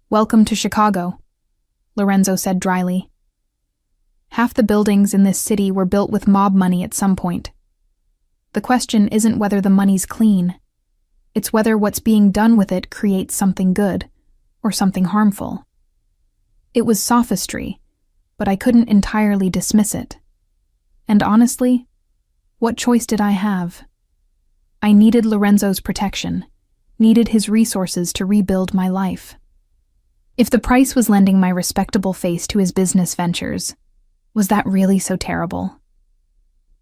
"Welcome to Chicago," Lorenzo said dryly. "Half the buildings in this city were built with mob money at some point. The question isn't whether the money's clean. It's whether what's being done with it creates something good, or something harmful. It was sophistry, but I couldn't entirely dismiss it. And honestly, what choice did I have? I needed Lorenzo's protection, needed his resources to rebuild my life. If the price was lending my respectable face to his business ventures, was that really so terrible?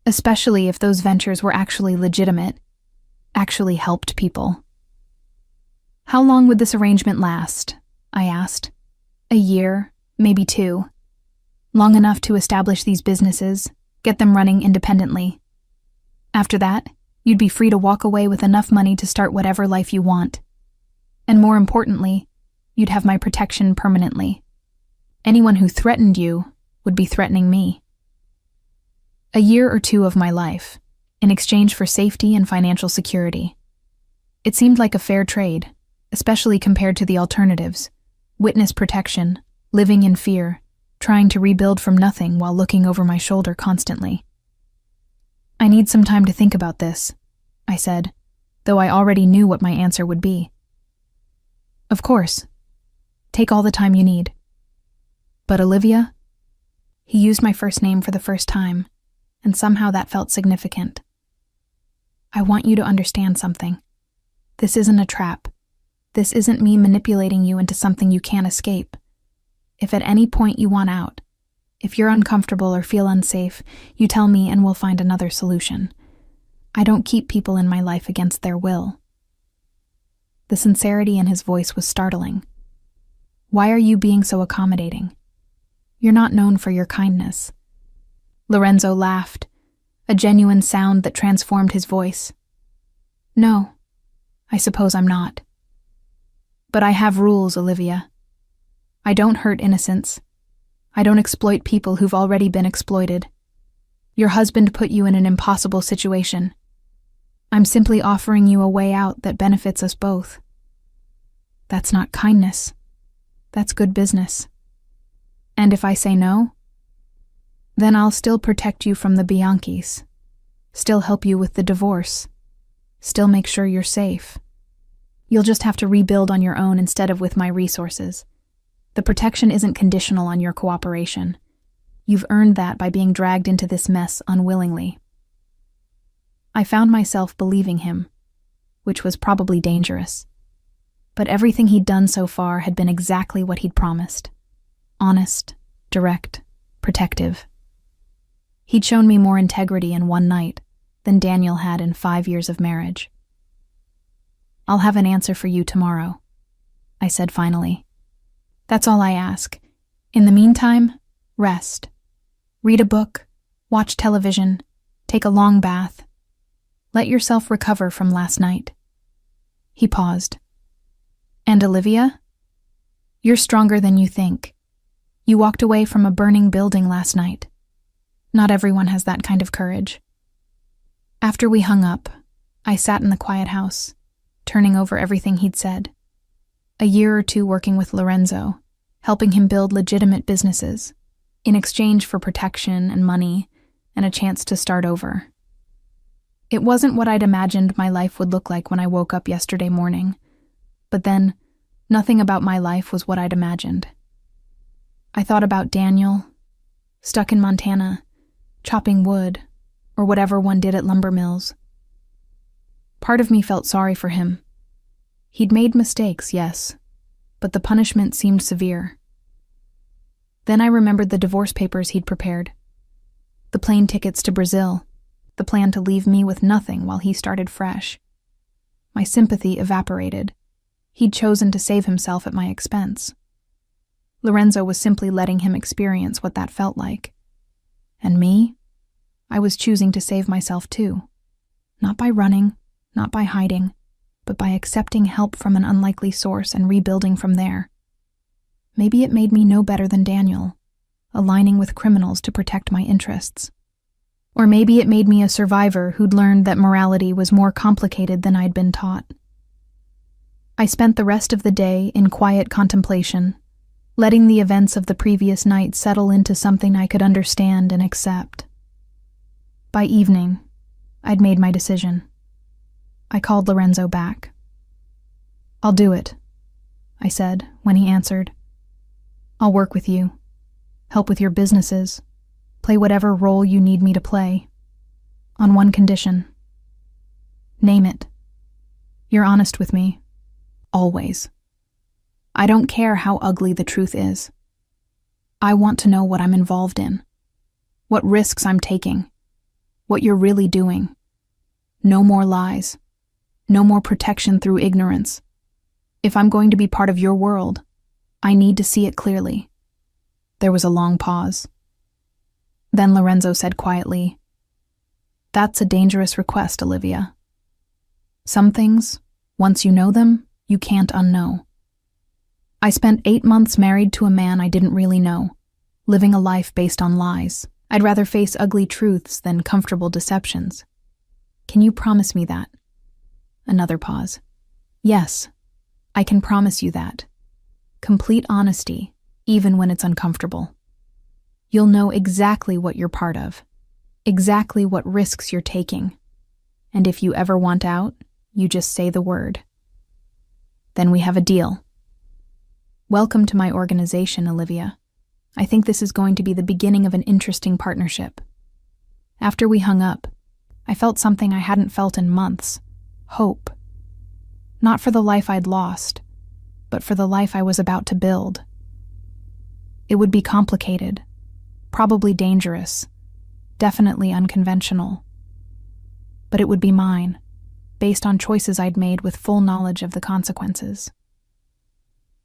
Especially if those ventures were actually legitimate, actually helped people. How long would this arrangement last? I asked. A year, maybe 2. Long enough to establish these businesses, get them running independently. After that, you'd be free to walk away with enough money to start whatever life you want. And more importantly, you'd have my protection permanently. Anyone who threatened you would be threatening me. A year or 2 of my life, in exchange for safety and financial security. It seemed like a fair trade, especially compared to the alternatives: witness protection, living in fear, trying to rebuild from nothing while looking over my shoulder constantly. I need some time to think about this, I said, though I already knew what my answer would be. Of course. Take all the time you need. But Olivia? He used my first name for the first time, and somehow that felt significant. I want you to understand something. This isn't a trap. This isn't me manipulating you into something you can't escape. If at any point you want out, if you're uncomfortable or feel unsafe, you tell me and we'll find another solution. I don't keep people in my life against their will. The sincerity in his voice was startling. Why are you being so accommodating? You're not known for your kindness. Lorenzo laughed, a genuine sound that transformed his voice. No, I suppose I'm not. But I have rules, Olivia. I don't hurt innocents. I don't exploit people who've already been exploited. Your husband put you in an impossible situation. I'm simply offering you a way out that benefits us both. That's not kindness. That's good business. And if I say no, then I'll still protect you from the Bianchis, still help you with the divorce, still make sure you're safe. You'll just have to rebuild on your own instead of with my resources. The protection isn't conditional on your cooperation. You've earned that by being dragged into this mess unwillingly. I found myself believing him, which was probably dangerous. But everything he'd done so far had been exactly what he'd promised. Honest, direct, protective. He'd shown me more integrity in one night than Daniel had in 5 years of marriage. I'll have an answer for you tomorrow, I said finally. That's all I ask. In the meantime, rest. Read a book, watch television, take a long bath. Let yourself recover from last night. He paused. And Olivia? You're stronger than you think. You walked away from a burning building last night. Not everyone has that kind of courage. After we hung up, I sat in the quiet house, turning over everything he'd said. A year or 2 working with Lorenzo, helping him build legitimate businesses, in exchange for protection and money and a chance to start over. It wasn't what I'd imagined my life would look like when I woke up yesterday morning, but then nothing about my life was what I'd imagined. I thought about Daniel, stuck in Montana, chopping wood, or whatever one did at lumber mills. Part of me felt sorry for him. He'd made mistakes, yes, but the punishment seemed severe. Then I remembered the divorce papers he'd prepared, the plane tickets to Brazil, the plan to leave me with nothing while he started fresh. My sympathy evaporated. He'd chosen to save himself at my expense. Lorenzo was simply letting him experience what that felt like. And me? I was choosing to save myself too. Not by running, not by hiding, but by accepting help from an unlikely source and rebuilding from there. Maybe it made me no better than Daniel, aligning with criminals to protect my interests. Or maybe it made me a survivor who'd learned that morality was more complicated than I'd been taught. I spent the rest of the day in quiet contemplation, letting the events of the previous night settle into something I could understand and accept. By evening, I'd made my decision. I called Lorenzo back. "I'll do it," I said when he answered. "I'll work with you, help with your businesses, play whatever role you need me to play. On one condition. Name it. You're honest with me. Always. I don't care how ugly the truth is. I want to know what I'm involved in, what risks I'm taking, what you're really doing. No more lies. No more protection through ignorance. If I'm going to be part of your world, I need to see it clearly." There was a long pause. Then Lorenzo said quietly, "That's a dangerous request, Olivia. Some things, once you know them, you can't unknow. I spent 8 months married to a man I didn't really know, living a life based on lies. I'd rather face ugly truths than comfortable deceptions. Can you promise me that?" Another pause. "Yes, I can promise you that. Complete honesty, even when it's uncomfortable. You'll know exactly what you're part of, exactly what risks you're taking. And if you ever want out, you just say the word. Then we have a deal. Welcome to my organization, Olivia. I think this is going to be the beginning of an interesting partnership." After we hung up, I felt something I hadn't felt in months: hope. Not for the life I'd lost, but for the life I was about to build. It would be complicated, probably dangerous, definitely unconventional. But it would be mine, based on choices I'd made with full knowledge of the consequences.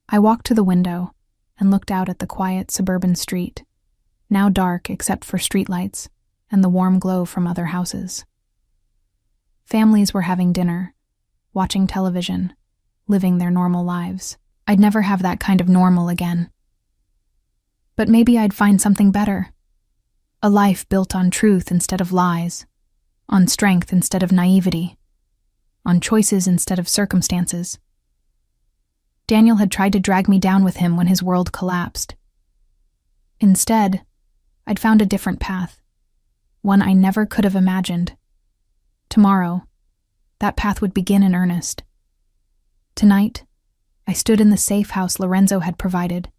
I walked to the window and looked out at the quiet suburban street, now dark except for streetlights and the warm glow from other houses. Families were having dinner, watching television, living their normal lives. I'd never have that kind of normal again. But maybe I'd find something better. A life built on truth instead of lies, on strength instead of naivety, on choices instead of circumstances. Daniel had tried to drag me down with him when his world collapsed. Instead, I'd found a different path, one I never could have imagined. Tomorrow, that path would begin in earnest. Tonight, I stood in the safe house Lorenzo had provided,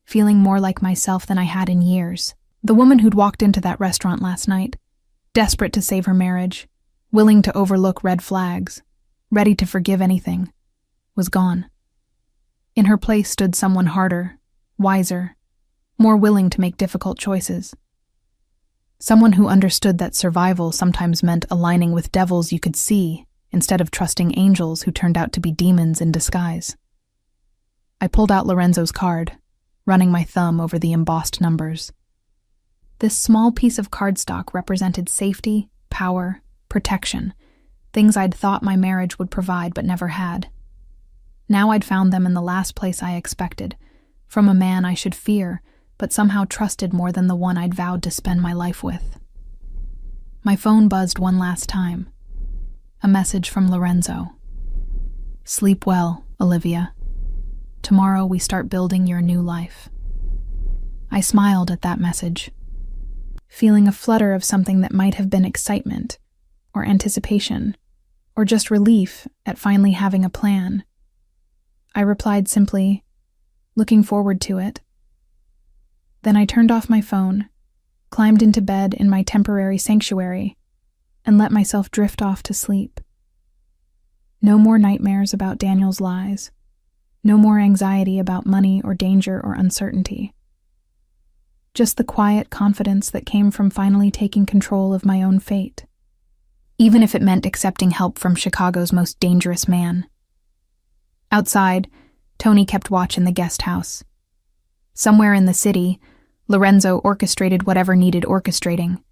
feeling more like myself than I had in years. The woman who'd walked into that restaurant last night, desperate to save her marriage, willing to overlook red flags, ready to forgive anything, was gone. In her place stood someone harder, wiser, more willing to make difficult choices. Someone who understood that survival sometimes meant aligning with devils you could see instead of trusting angels who turned out to be demons in disguise. I pulled out Lorenzo's card, running my thumb over the embossed numbers. This small piece of cardstock represented safety, power, protection, things I'd thought my marriage would provide but never had. Now I'd found them in the last place I expected, from a man I should fear, but somehow trusted more than the one I'd vowed to spend my life with. My phone buzzed one last time. A message from Lorenzo. "Sleep well, Olivia. Tomorrow we start building your new life." I smiled at that message, feeling a flutter of something that might have been excitement, or anticipation, or just relief at finally having a plan. I replied simply, "Looking forward to it." Then I turned off my phone, climbed into bed in my temporary sanctuary, and let myself drift off to sleep. No more nightmares about Daniel's lies. No more anxiety about money or danger or uncertainty. Just the quiet confidence that came from finally taking control of my own fate, even if it meant accepting help from Chicago's most dangerous man. Outside, Tony kept watch in the guest house. Somewhere in the city, Lorenzo orchestrated whatever needed orchestrating.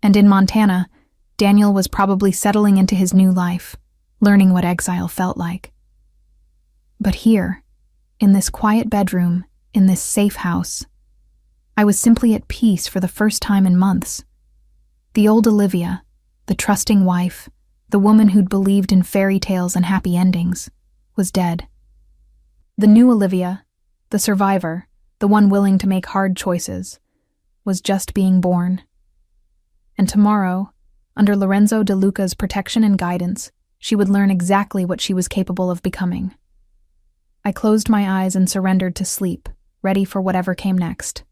And in Montana, Daniel was probably settling into his new life, learning what exile felt like. But here, in this quiet bedroom, in this safe house, I was simply at peace for the first time in months. The old Olivia, the trusting wife, the woman who'd believed in fairy tales and happy endings, was dead. The new Olivia, the survivor, the one willing to make hard choices, was just being born. And tomorrow, under Lorenzo De Luca's protection and guidance, she would learn exactly what she was capable of becoming. I closed my eyes and surrendered to sleep, ready for whatever came next.